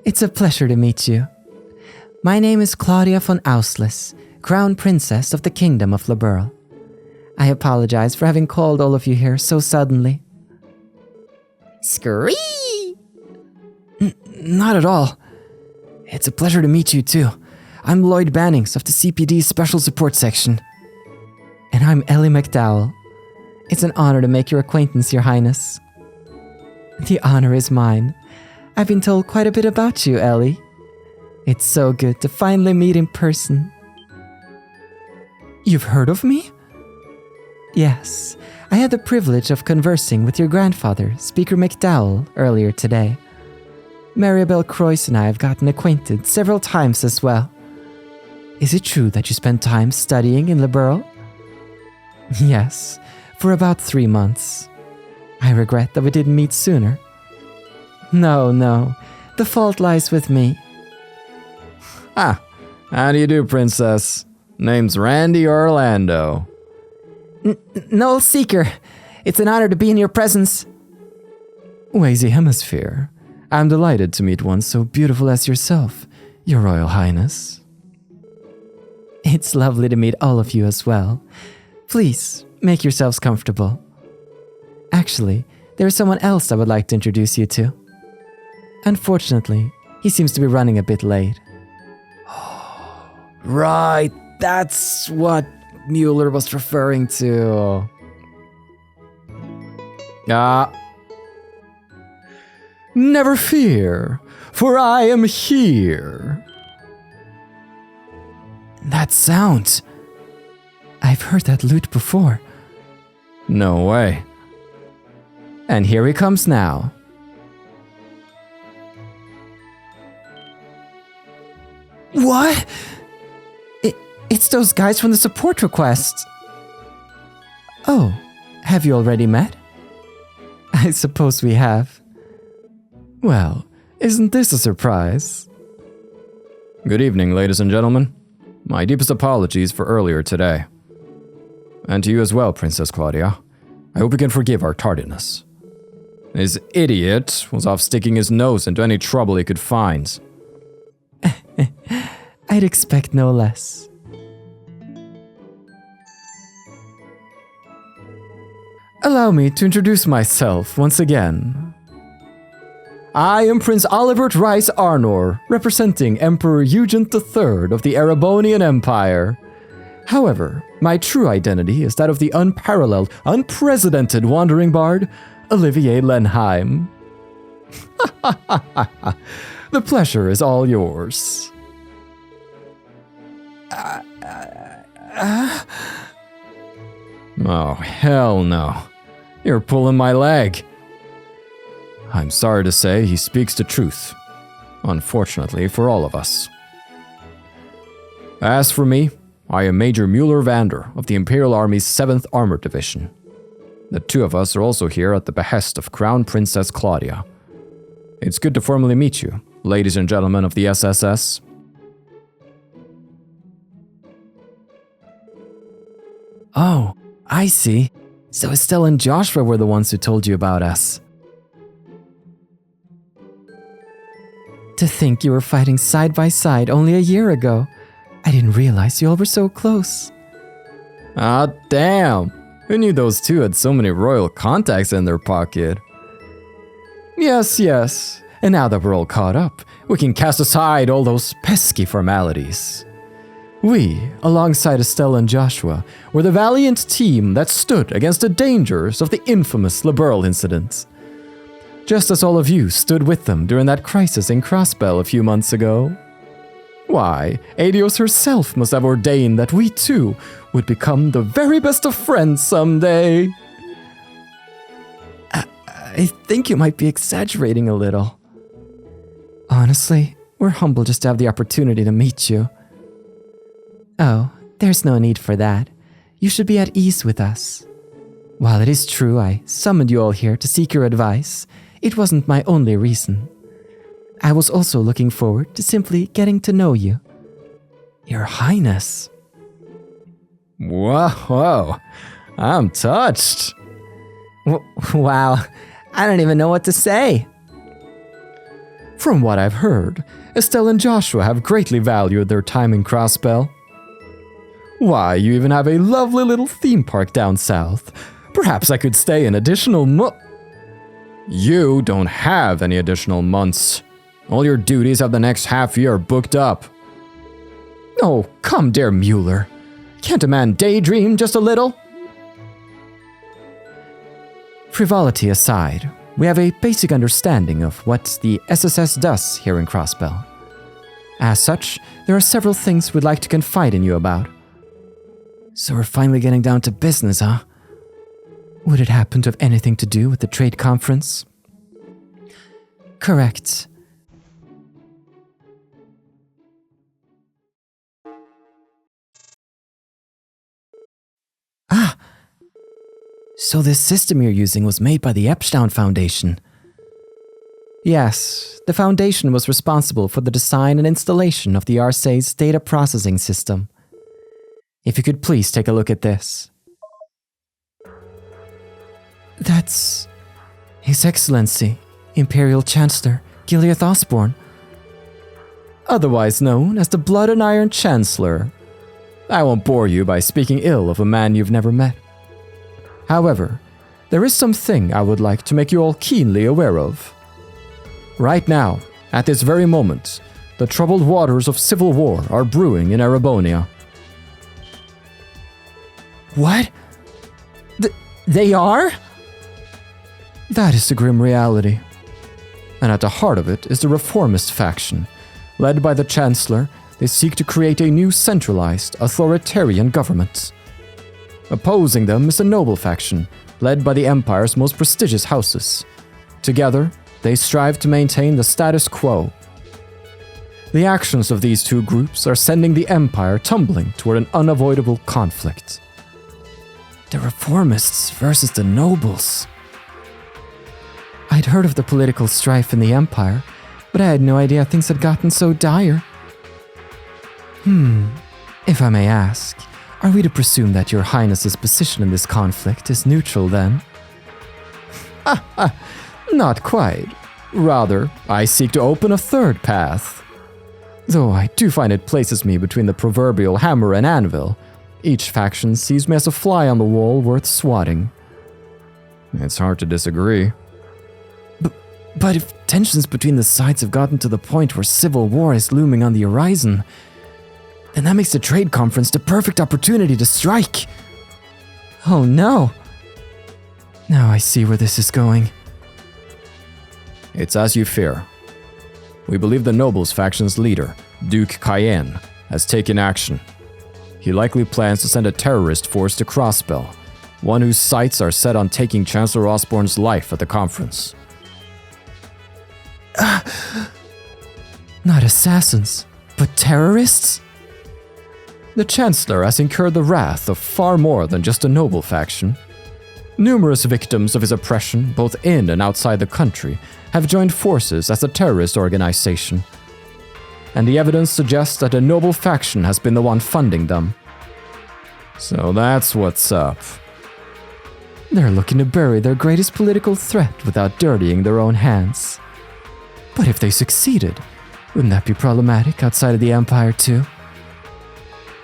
It's a pleasure to meet you. My name is Claudia von Auslis, Crown Princess of the Kingdom of Liberl. I apologize for having called all of you here so suddenly. Scree! Not at all. It's a pleasure to meet you too. I'm Lloyd Bannings of the CPD's Special Support Section. And I'm Ellie McDowell. It's an honor to make your acquaintance, Your Highness. The honor is mine. I've been told quite a bit about you, Ellie. It's so good to finally meet in person. You've heard of me? Yes, I had the privilege of conversing with your grandfather, Speaker McDowell, earlier today. Maribel Croyce and I have gotten acquainted several times as well. Is it true that you spent time studying in Liberl? Yes, for about 3 months. I regret that we didn't meet sooner. No, the fault lies with me. Ah, how do you do, Princess? Name's Randy Orlando. Noel Seeker, it's an honor to be in your presence. Wazy Hemisphere, I'm delighted to meet one so beautiful as yourself, Your Royal Highness. It's lovely to meet all of you as well. Please, make yourselves comfortable. Actually, there is someone else I would like to introduce you to. Unfortunately, he seems to be running a bit late. Right, that's what Mueller was referring to. Never fear, for I am here. That sound. I've heard that lute before. No way. And here he comes now. What? It's those guys from the support requests. Oh, have you already met? I suppose we have. Well, isn't this a surprise? Good evening, ladies and gentlemen. My deepest apologies for earlier today. And to you as well, Princess Claudia. I hope you can forgive our tardiness. This idiot was off sticking his nose into any trouble he could find. I'd expect no less. Allow me to introduce myself once again. I am Prince Olivert Rice Arnor, representing Emperor Eugent III of the Erebonian Empire. However, my true identity is that of the unparalleled, unprecedented wandering bard, Olivier Lenheim. The pleasure is all yours. Oh, hell no. You're pulling my leg. I'm sorry to say he speaks the truth. Unfortunately for all of us. As for me, I am Major Mueller Vander of the Imperial Army's 7th Armored Division. The two of us are also here at the behest of Crown Princess Claudia. It's good to formally meet you, ladies and gentlemen of the SSS. Oh, I see. So Estelle and Joshua were the ones who told you about us. To think you were fighting side by side only a year ago. I didn't realize you all were so close. Ah, damn. Who knew those two had so many royal contacts in their pocket? Yes. And now that we're all caught up, we can cast aside all those pesky formalities. We, alongside Estelle and Joshua, were the valiant team that stood against the dangers of the infamous Liberl incident. just as all of you stood with them during that crisis in Crossbell a few months ago. Why, Eidos herself must have ordained that we too would become the very best of friends someday. I think you might be exaggerating a little. Honestly, we're humbled just to have the opportunity to meet you. Oh, there's no need for that. You should be at ease with us. While it is true I summoned you all here to seek your advice, it wasn't my only reason. I was also looking forward to simply getting to know you. Your Highness. Whoa, I'm touched. Wow, I don't even know what to say. From what I've heard, Estelle and Joshua have greatly valued their time in Crossbell. Why, you even have a lovely little theme park down south. Perhaps I could stay an additional You don't have any additional months. All your duties have the next half year booked up. Oh, come dear Mueller. Can't a man daydream just a little? Frivolity aside, we have a basic understanding of what the SSS does here in Crossbell. As such, there are several things we'd like to confide in you about. So we're finally getting down to business, huh? Would it happen to have anything to do with the trade conference? Correct. Ah! So this system you're using was made by the Epstein Foundation? Yes, the Foundation was responsible for the design and installation of the Arseille's data processing system. If you could please take a look at this. That's His Excellency, Imperial Chancellor Gileath Osborne, Otherwise known as the Blood and Iron Chancellor. I won't bore you by speaking ill of a man you've never met. However, there is something I would like to make you all keenly aware of. Right now, at this very moment, the troubled waters of civil war are brewing in Erebonia. What? They are? That is the grim reality. And at the heart of it is the reformist faction. Led by the Chancellor, they seek to create a new centralized, authoritarian government. Opposing them is the noble faction, led by the Empire's most prestigious houses. Together, they strive to maintain the status quo. The actions of these two groups are sending the Empire tumbling toward an unavoidable conflict. The reformists versus the nobles. I'd heard of the political strife in the Empire, but I had no idea things had gotten so dire. If I may ask, are we to presume that your Highness's position in this conflict is neutral then? Not quite. Rather, I seek to open a third path. Though I do find it places me between the proverbial hammer and anvil. Each faction sees me as a fly on the wall worth swatting. It's hard to disagree. But if tensions between the sides have gotten to the point where civil war is looming on the horizon, then that makes the trade conference the perfect opportunity to strike. Oh no! Now I see where this is going. It's as you fear. We believe the Nobles faction's leader, Duke Cayenne, has taken action. He likely plans to send a terrorist force to Crossbell, one whose sights are set on taking Chancellor Osborne's life at the conference. Not assassins, but terrorists? The Chancellor has incurred the wrath of far more than just a noble faction. Numerous victims of his oppression, both in and outside the country, have joined forces as a terrorist organization. And the evidence suggests that a noble faction has been the one funding them. So that's what's up. They're looking to bury their greatest political threat without dirtying their own hands. But if they succeeded, wouldn't that be problematic outside of the Empire too?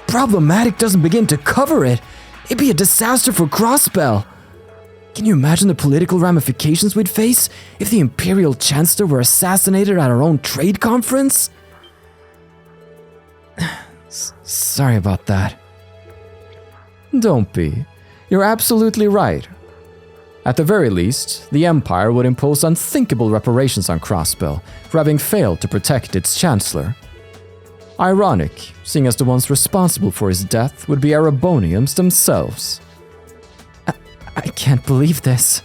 Problematic doesn't begin to cover it. It'd be a disaster for Crossbell. Can you imagine the political ramifications we'd face if the Imperial Chancellor were assassinated at our own trade conference? Sorry about that. Don't be. You're absolutely right. At the very least, the Empire would impose unthinkable reparations on Crossbell for having failed to protect its Chancellor. Ironic, seeing as the ones responsible for his death would be Erebonians themselves. I can't believe this.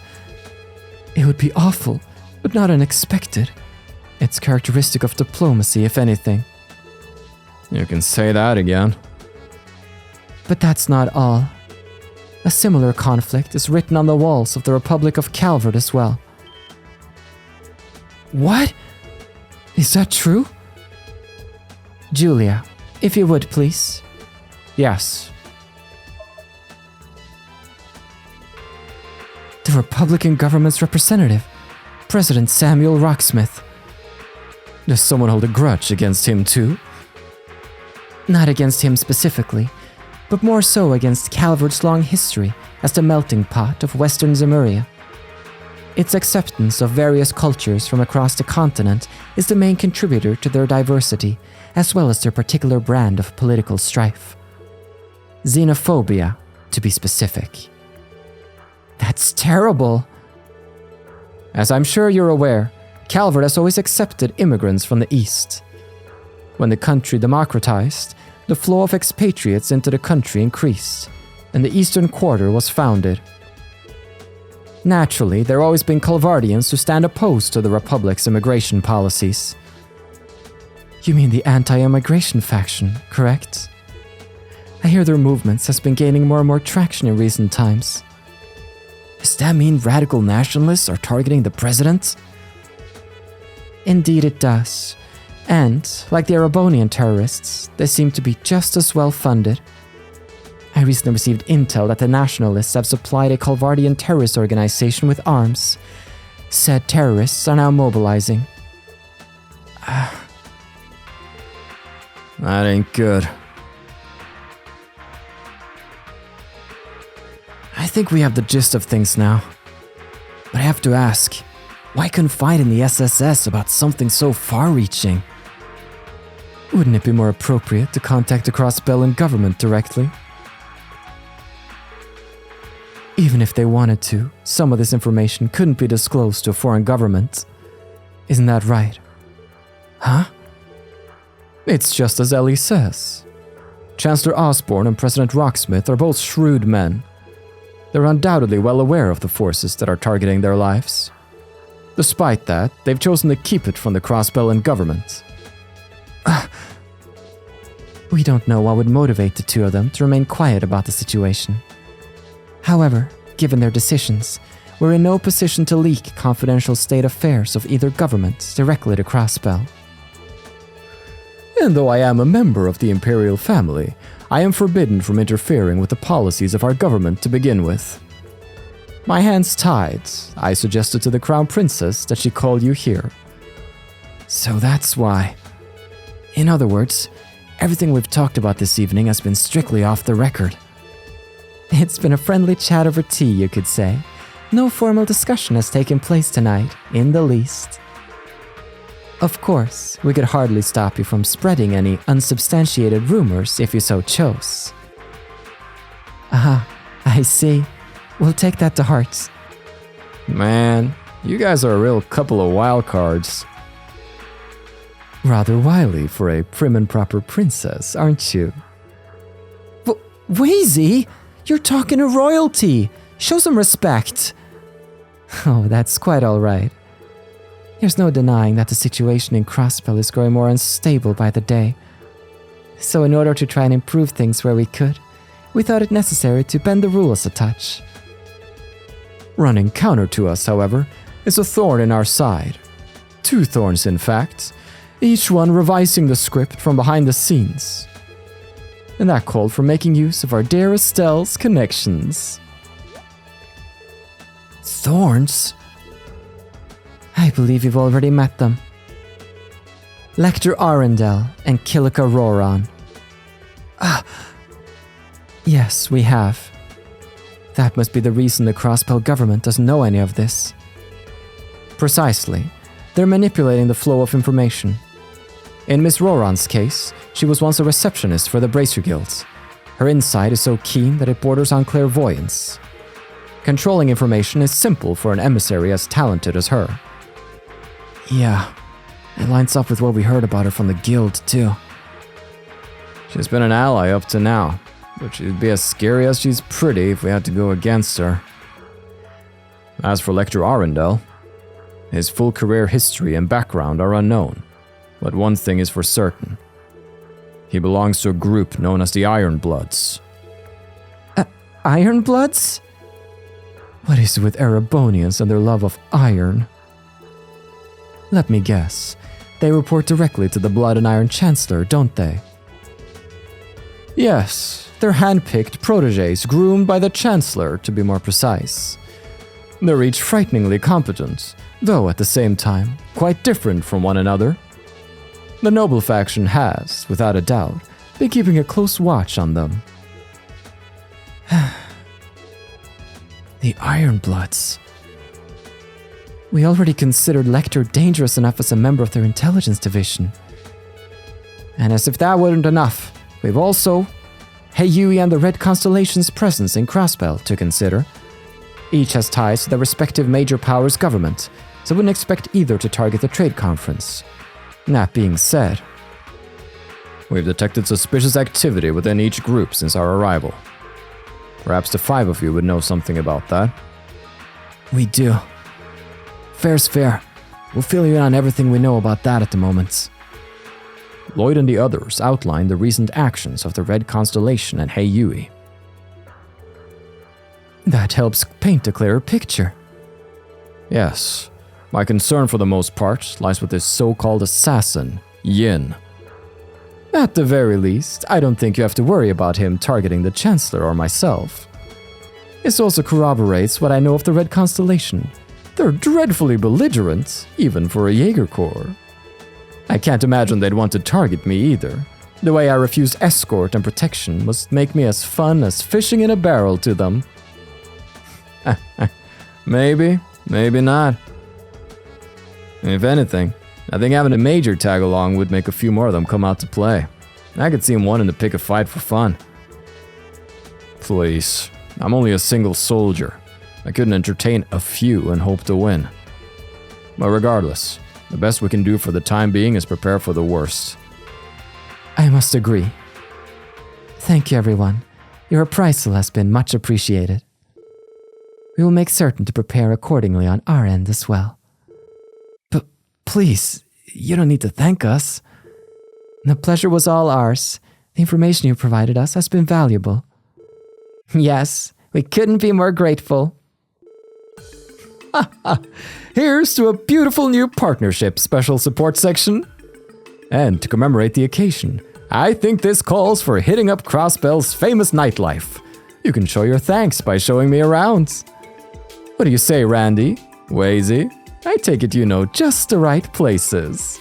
It would be awful, but not unexpected. It's characteristic of diplomacy, if anything. You can say that again. But that's not all. A similar conflict is written on the walls of the Republic of Calvert as well. What? Is that true? Julia, if you would, please. Yes. The Republican government's representative, President Samuel Rocksmith. Does someone hold a grudge against him too? Not against him specifically, but more so against Calvert's long history as the melting pot of Western Zemuria. Its acceptance of various cultures from across the continent is the main contributor to their diversity, as well as their particular brand of political strife. Xenophobia, to be specific. That's terrible. As I'm sure you're aware, Calvert has always accepted immigrants from the East. When the country democratized, the flow of expatriates into the country increased, and the Eastern Quarter was founded. Naturally, there have always been Calvardians who stand opposed to the Republic's immigration policies. You mean the anti-immigration faction, correct? I hear their movements has been gaining more and more traction in recent times. Does that mean radical nationalists are targeting the president? Indeed it does. And, like the Erebonian terrorists, they seem to be just as well funded. I recently received intel that the nationalists have supplied a Calvardian terrorist organization with arms. Said terrorists are now mobilizing. That ain't good. I think we have the gist of things now. But I have to ask, why confide in the SSS about something so far-reaching? Wouldn't it be more appropriate to contact the Crossbell government directly? Even if they wanted to, some of this information couldn't be disclosed to a foreign government. Isn't that right? Huh? It's just as Ellie says. Chancellor Osborne and President Rocksmith are both shrewd men. They're undoubtedly well aware of the forces that are targeting their lives. Despite that, they've chosen to keep it from the Crossbell government. We don't know what would motivate the two of them to remain quiet about the situation. However, given their decisions, we're in no position to leak confidential state affairs of either government directly to Crossbell. And though I am a member of the Imperial family, I am forbidden from interfering with the policies of our government to begin with. My hands tied, I suggested to the Crown Princess that she call you here. So that's why. In other words, everything we've talked about this evening has been strictly off the record. It's been a friendly chat over tea, you could say. No formal discussion has taken place tonight, in the least. Of course, we could hardly stop you from spreading any unsubstantiated rumors if you so chose. I see. We'll take that to heart. Man, you guys are a real couple of wild cards. Rather wily for a prim and proper princess, aren't you? Wazy, you're talking to royalty. Show some respect. Oh, that's quite all right. There's no denying that the situation in Crossbell is growing more unstable by the day. So in order to try and improve things where we could, we thought it necessary to bend the rules a touch. Running counter to us, however, is a thorn in our side. 2 thorns, in fact, each one revising the script from behind the scenes. And that called for making use of our dear Estelle's connections. Thorns? I believe you've already met them. Lector Arundel and Kilika Roran. Yes, we have. That must be the reason the Crossbell government doesn't know any of this. Precisely. They're manipulating the flow of information. In Miss Roran's case, she was once a receptionist for the Bracer Guilds. Her insight is so keen that it borders on clairvoyance. Controlling information is simple for an emissary as talented as her. Yeah, it lines up with what we heard about her from the guild, too. She's been an ally up to now, but she'd be as scary as she's pretty if we had to go against her. As for Lector Arundel, his full career history and background are unknown, but one thing is for certain. He belongs to a group known as the Ironbloods. Ironbloods? What is it with Erebonians and their love of iron? Let me guess. They report directly to the Blood and Iron Chancellor, don't they? Yes, they're hand-picked protégés groomed by the Chancellor, to be more precise. They're each frighteningly competent, though at the same time, quite different from one another. The noble faction has, without a doubt, been keeping a close watch on them. The Ironbloods. We already considered Lecter dangerous enough as a member of their intelligence division. And as if that wasn't enough, we've also Heiyui and the Red Constellation's presence in Crossbell to consider. Each has ties to their respective major powers' government, so wouldn't expect either to target the trade conference. That being said, we've detected suspicious activity within each group since our arrival. Perhaps the 5 of you would know something about that. We do. Fair's fair. We'll fill you in on everything we know about that at the moment. Lloyd and the others outlined the recent actions of the Red Constellation and Heiyui. That helps paint a clearer picture. Yes. My concern for the most part lies with this so-called assassin, Yin. At the very least, I don't think you have to worry about him targeting the Chancellor or myself. This also corroborates what I know of the Red Constellation. They're dreadfully belligerent, even for a Jaeger Corps. I can't imagine they'd want to target me either. The way I refuse escort and protection must make me as fun as fishing in a barrel to them. Maybe, maybe not. If anything, I think having a major tag along would make a few more of them come out to play. I could see him wanting to pick a fight for fun. Please, I'm only a single soldier. I couldn't entertain a few and hope to win. But regardless, the best we can do for the time being is prepare for the worst. I must agree. Thank you, everyone. Your appraisal has been much appreciated. We will make certain to prepare accordingly on our end as well. But please, you don't need to thank us. The pleasure was all ours. The information you provided us has been valuable. Yes, we couldn't be more grateful. Here's to a beautiful new partnership special support section. And to commemorate the occasion, I think this calls for hitting up Crossbell's famous nightlife. You can show your thanks by showing me around. What do you say, Randy? Wazy? I take it you know just the right places.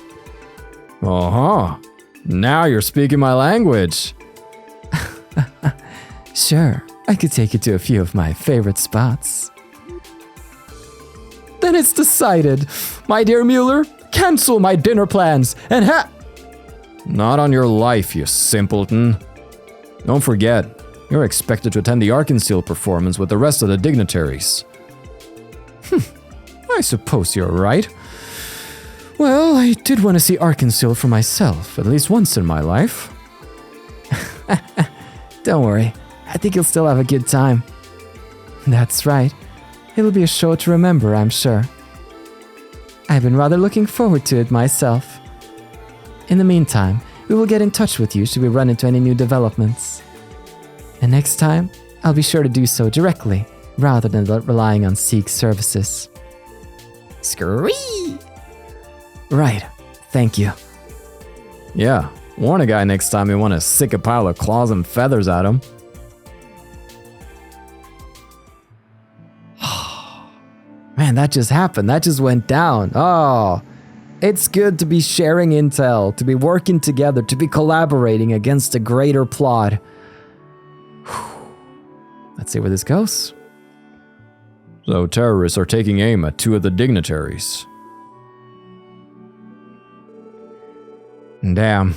Uh-huh. Now you're speaking my language. Sure, I could take you to a few of my favorite spots. Then it's decided. My dear Mueller, cancel my dinner plans and Not on your life, you simpleton. Don't forget, you're expected to attend the Arkansas performance with the rest of the dignitaries. I suppose you're right. Well, I did want to see Arkansas for myself, at least once in my life. Don't worry, I think you'll still have a good time. That's right. It'll be a show to remember, I'm sure. I've been rather looking forward to it myself. In the meantime, we will get in touch with you should we run into any new developments. And next time, I'll be sure to do so directly, rather than relying on Seek's services. Scree! Right, thank you. Yeah, warn a guy next time you want to sick a pile of claws and feathers at him. Man, that just happened. That just went down. Oh, it's good to be sharing intel, to be working together, to be collaborating against a greater plot. Let's see where this goes. So terrorists are taking aim at 2 of the dignitaries. Damn,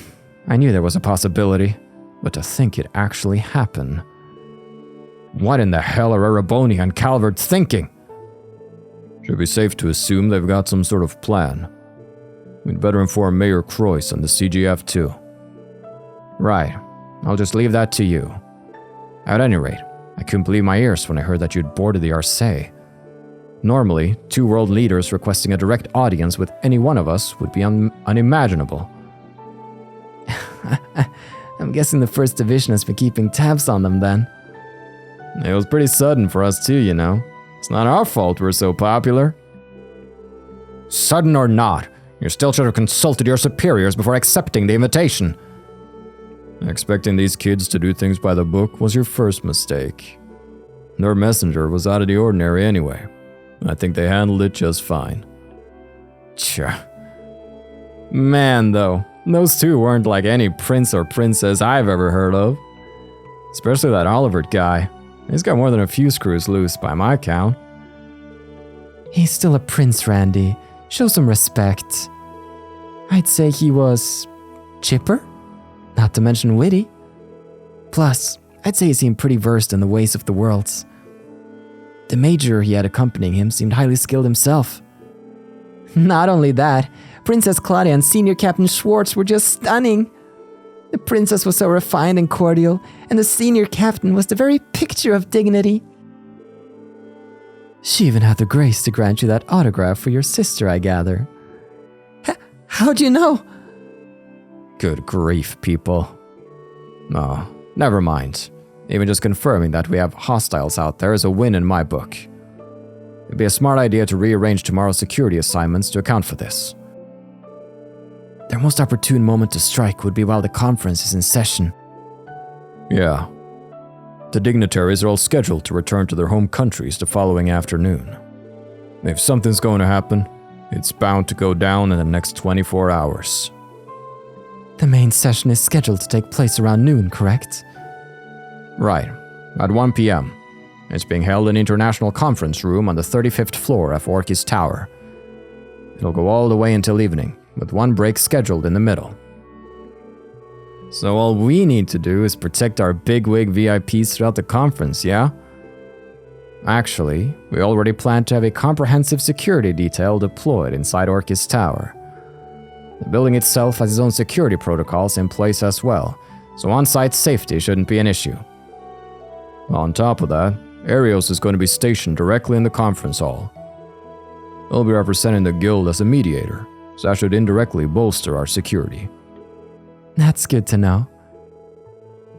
I knew there was a possibility, but to think it actually happened. What in the hell are Ereboni and Calvert thinking? Should be safe to assume they've got some sort of plan. We'd better inform Mayor Croix and the CGF too. Right. I'll just leave that to you. At any rate, I couldn't believe my ears when I heard that you'd boarded the Arseille. Normally, 2 world leaders requesting a direct audience with any one of us would be unimaginable. I'm guessing the First Division has been keeping tabs on them then. It was pretty sudden for us too, you know. It's not our fault we're so popular. Sudden or not, you still should have consulted your superiors before accepting the invitation. Expecting these kids to do things by the book was your first mistake. Their messenger was out of the ordinary anyway. I think they handled it just fine. Tja. Man, though, those 2 weren't like any prince or princess I've ever heard of. Especially that Olivert guy. He's got more than a few screws loose by my count. He's still a prince, Randy. Show some respect. I'd say he was chipper, not to mention witty. Plus, I'd say he seemed pretty versed in the ways of the worlds. The major he had accompanying him seemed highly skilled himself. Not only that, Princess Claudia and Senior Captain Schwartz were just stunning. The princess was so refined and cordial, and the senior captain was the very picture of dignity. She even had the grace to grant you that autograph for your sister, I gather. How'd you know? Good grief, people. Oh, never mind. Even just confirming that we have hostiles out there is a win in my book. It'd be a smart idea to rearrange tomorrow's security assignments to account for this. Their most opportune moment to strike would be while the conference is in session. Yeah. The dignitaries are all scheduled to return to their home countries the following afternoon. If something's going to happen, it's bound to go down in the next 24 hours. The main session is scheduled to take place around noon, correct? Right, at 1 p.m. It's being held in the International Conference Room on the 35th floor of Orkis Tower. It'll go all the way until evening, with 1 break scheduled in the middle. So all we need to do is protect our bigwig VIPs throughout the conference, yeah? Actually, we already plan to have a comprehensive security detail deployed inside Orkis Tower. The building itself has its own security protocols in place as well, so on-site safety shouldn't be an issue. On top of that, Arios is going to be stationed directly in the conference hall. He'll be representing the guild as a mediator, so that should indirectly bolster our security. That's good to know.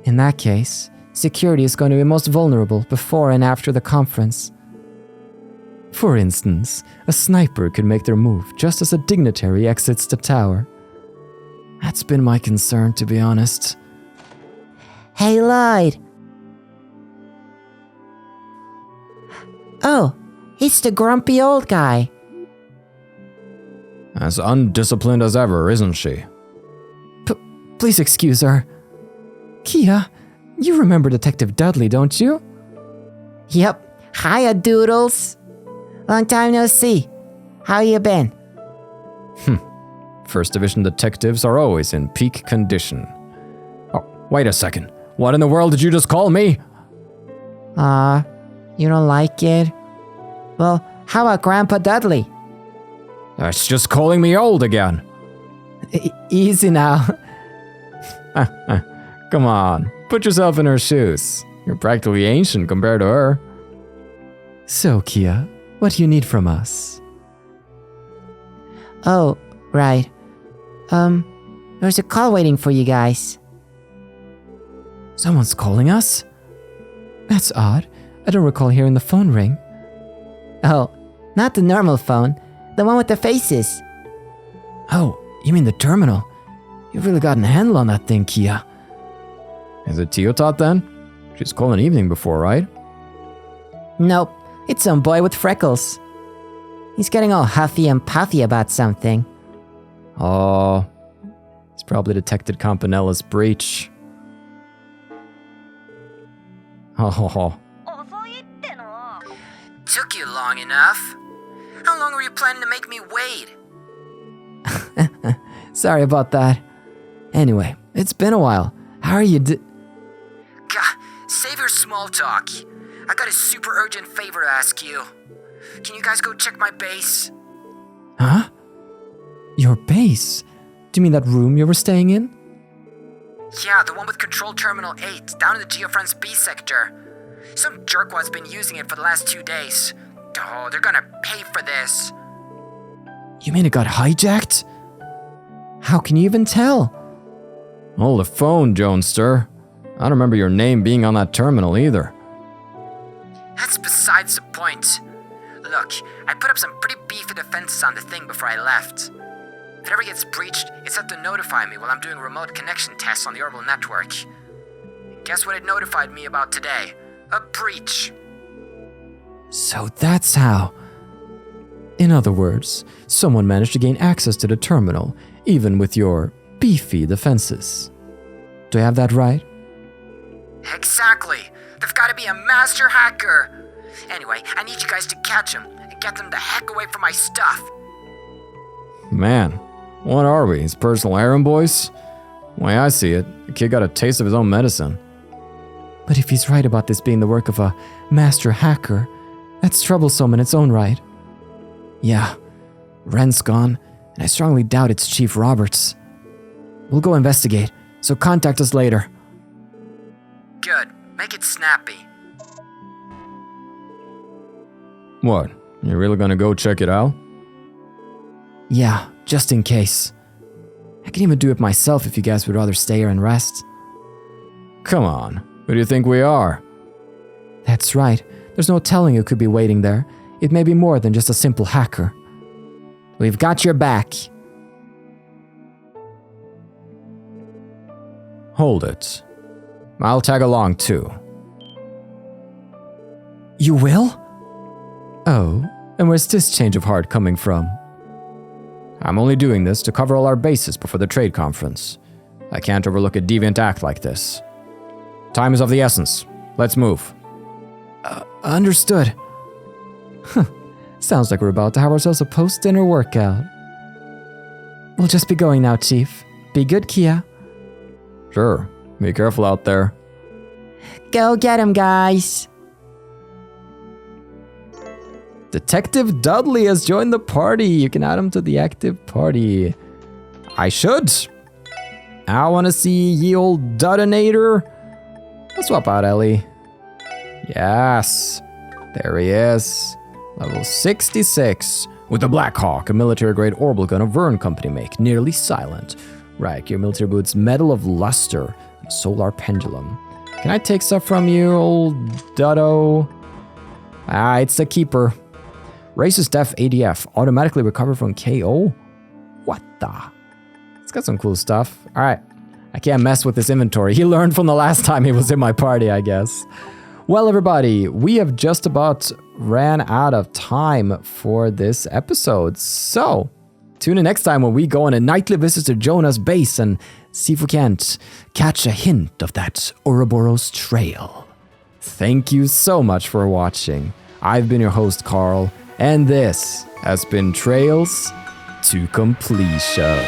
In that case, security is going to be most vulnerable before and after the conference. For instance, a sniper could make their move just as a dignitary exits the tower. That's been my concern, to be honest. Hey, Lloyd. Oh, it's the grumpy old guy. As undisciplined as ever, isn't she? Please excuse her. Kia, you remember Detective Dudley, don't you? Yep. Hiya, Doodles. Long time no see. How you been? First Division detectives are always in peak condition. Oh, wait a second. What in the world did you just call me? You don't like it? Well, how about Grandpa Dudley? That's just calling me old again. Easy now. Come on, put yourself in her shoes. You're practically ancient compared to her. So, Kia, what do you need from us? Oh, right. There's a call waiting for you guys. Someone's calling us? That's odd. I don't recall hearing the phone ring. Oh, not the normal phone. The one with the faces. Oh, you mean the terminal? You've really gotten a handle on that thing, Kia. Is it Teotot then? She's called an evening before, right? Nope, it's some boy with freckles. He's getting all huffy and puffy about something. Oh, he's probably detected Campanella's breach. Oh. Took you long enough. How long were you planning to make me wait? Sorry about that. Anyway, it's been a while. How are you Gah, save your small talk. I got a super urgent favor to ask you. Can you guys go check my base? Huh? Your base? Do you mean that room you were staying in? Yeah, the one with Control Terminal 8, down in the Geofront's B sector. Some jerkwat's been using it for the last 2 days. Oh, they're gonna pay for this. You mean it got hijacked? How can you even tell? Hold the phone, Jonester. I don't remember your name being on that terminal either. That's besides the point. Look, I put up some pretty beefy defenses on the thing before I left. If it ever gets breached, it's set to notify me while I'm doing remote connection tests on the orbital network. Guess what it notified me about today? A breach. So that's how. In other words, someone managed to gain access to the terminal, even with your beefy defenses. Do I have that right? Exactly. They've got to be a master hacker. Anyway, I need you guys to catch them and get them the heck away from my stuff. Man, what are we, his personal errand boys? The way I see it, the kid got a taste of his own medicine. But if he's right about this being the work of a master hacker, that's troublesome in its own right. Yeah, Ren's gone, and I strongly doubt it's Chief Roberts. We'll go investigate, so contact us later. Good. Make it snappy. What, you really gonna go check it out? Yeah, just in case. I can even do it myself if you guys would rather stay here and rest. Come on, who do you think we are? That's right. There's no telling who could be waiting there. It may be more than just a simple hacker. We've got your back. Hold it. I'll tag along too. You will? Oh, and where's this change of heart coming from? I'm only doing this to cover all our bases before the trade conference. I can't overlook a deviant act like this. Time is of the essence. Let's move. Understood. Sounds like we're about to have ourselves a post-dinner workout. We'll just be going now, Chief. Be good, Kia. Sure. Be careful out there. Go get him, guys. Detective Dudley has joined the party. You can add him to the active party. I should. I want to see ye old Dudinator. Let's swap out Ellie. Yes. There he is. Level 66. With the Blackhawk, a military-grade orbital gun a Verne Company make. Nearly silent. Right, your military boots Medal of Luster and Solar Pendulum. Can I take stuff from you, old Duddo? Ah, it's the keeper. Racist Def ADF. Automatically recover from KO? What the? It's got some cool stuff. Alright. I can't mess with this inventory. He learned from the last time he was in my party, I guess. Well, everybody, we have just about ran out of time for this episode. So, tune in next time when we go on a nightly visit to Jonah's base and see if we can't catch a hint of that Ouroboros trail. Thank you so much for watching. I've been your host, Carl, and this has been Trails to Completion.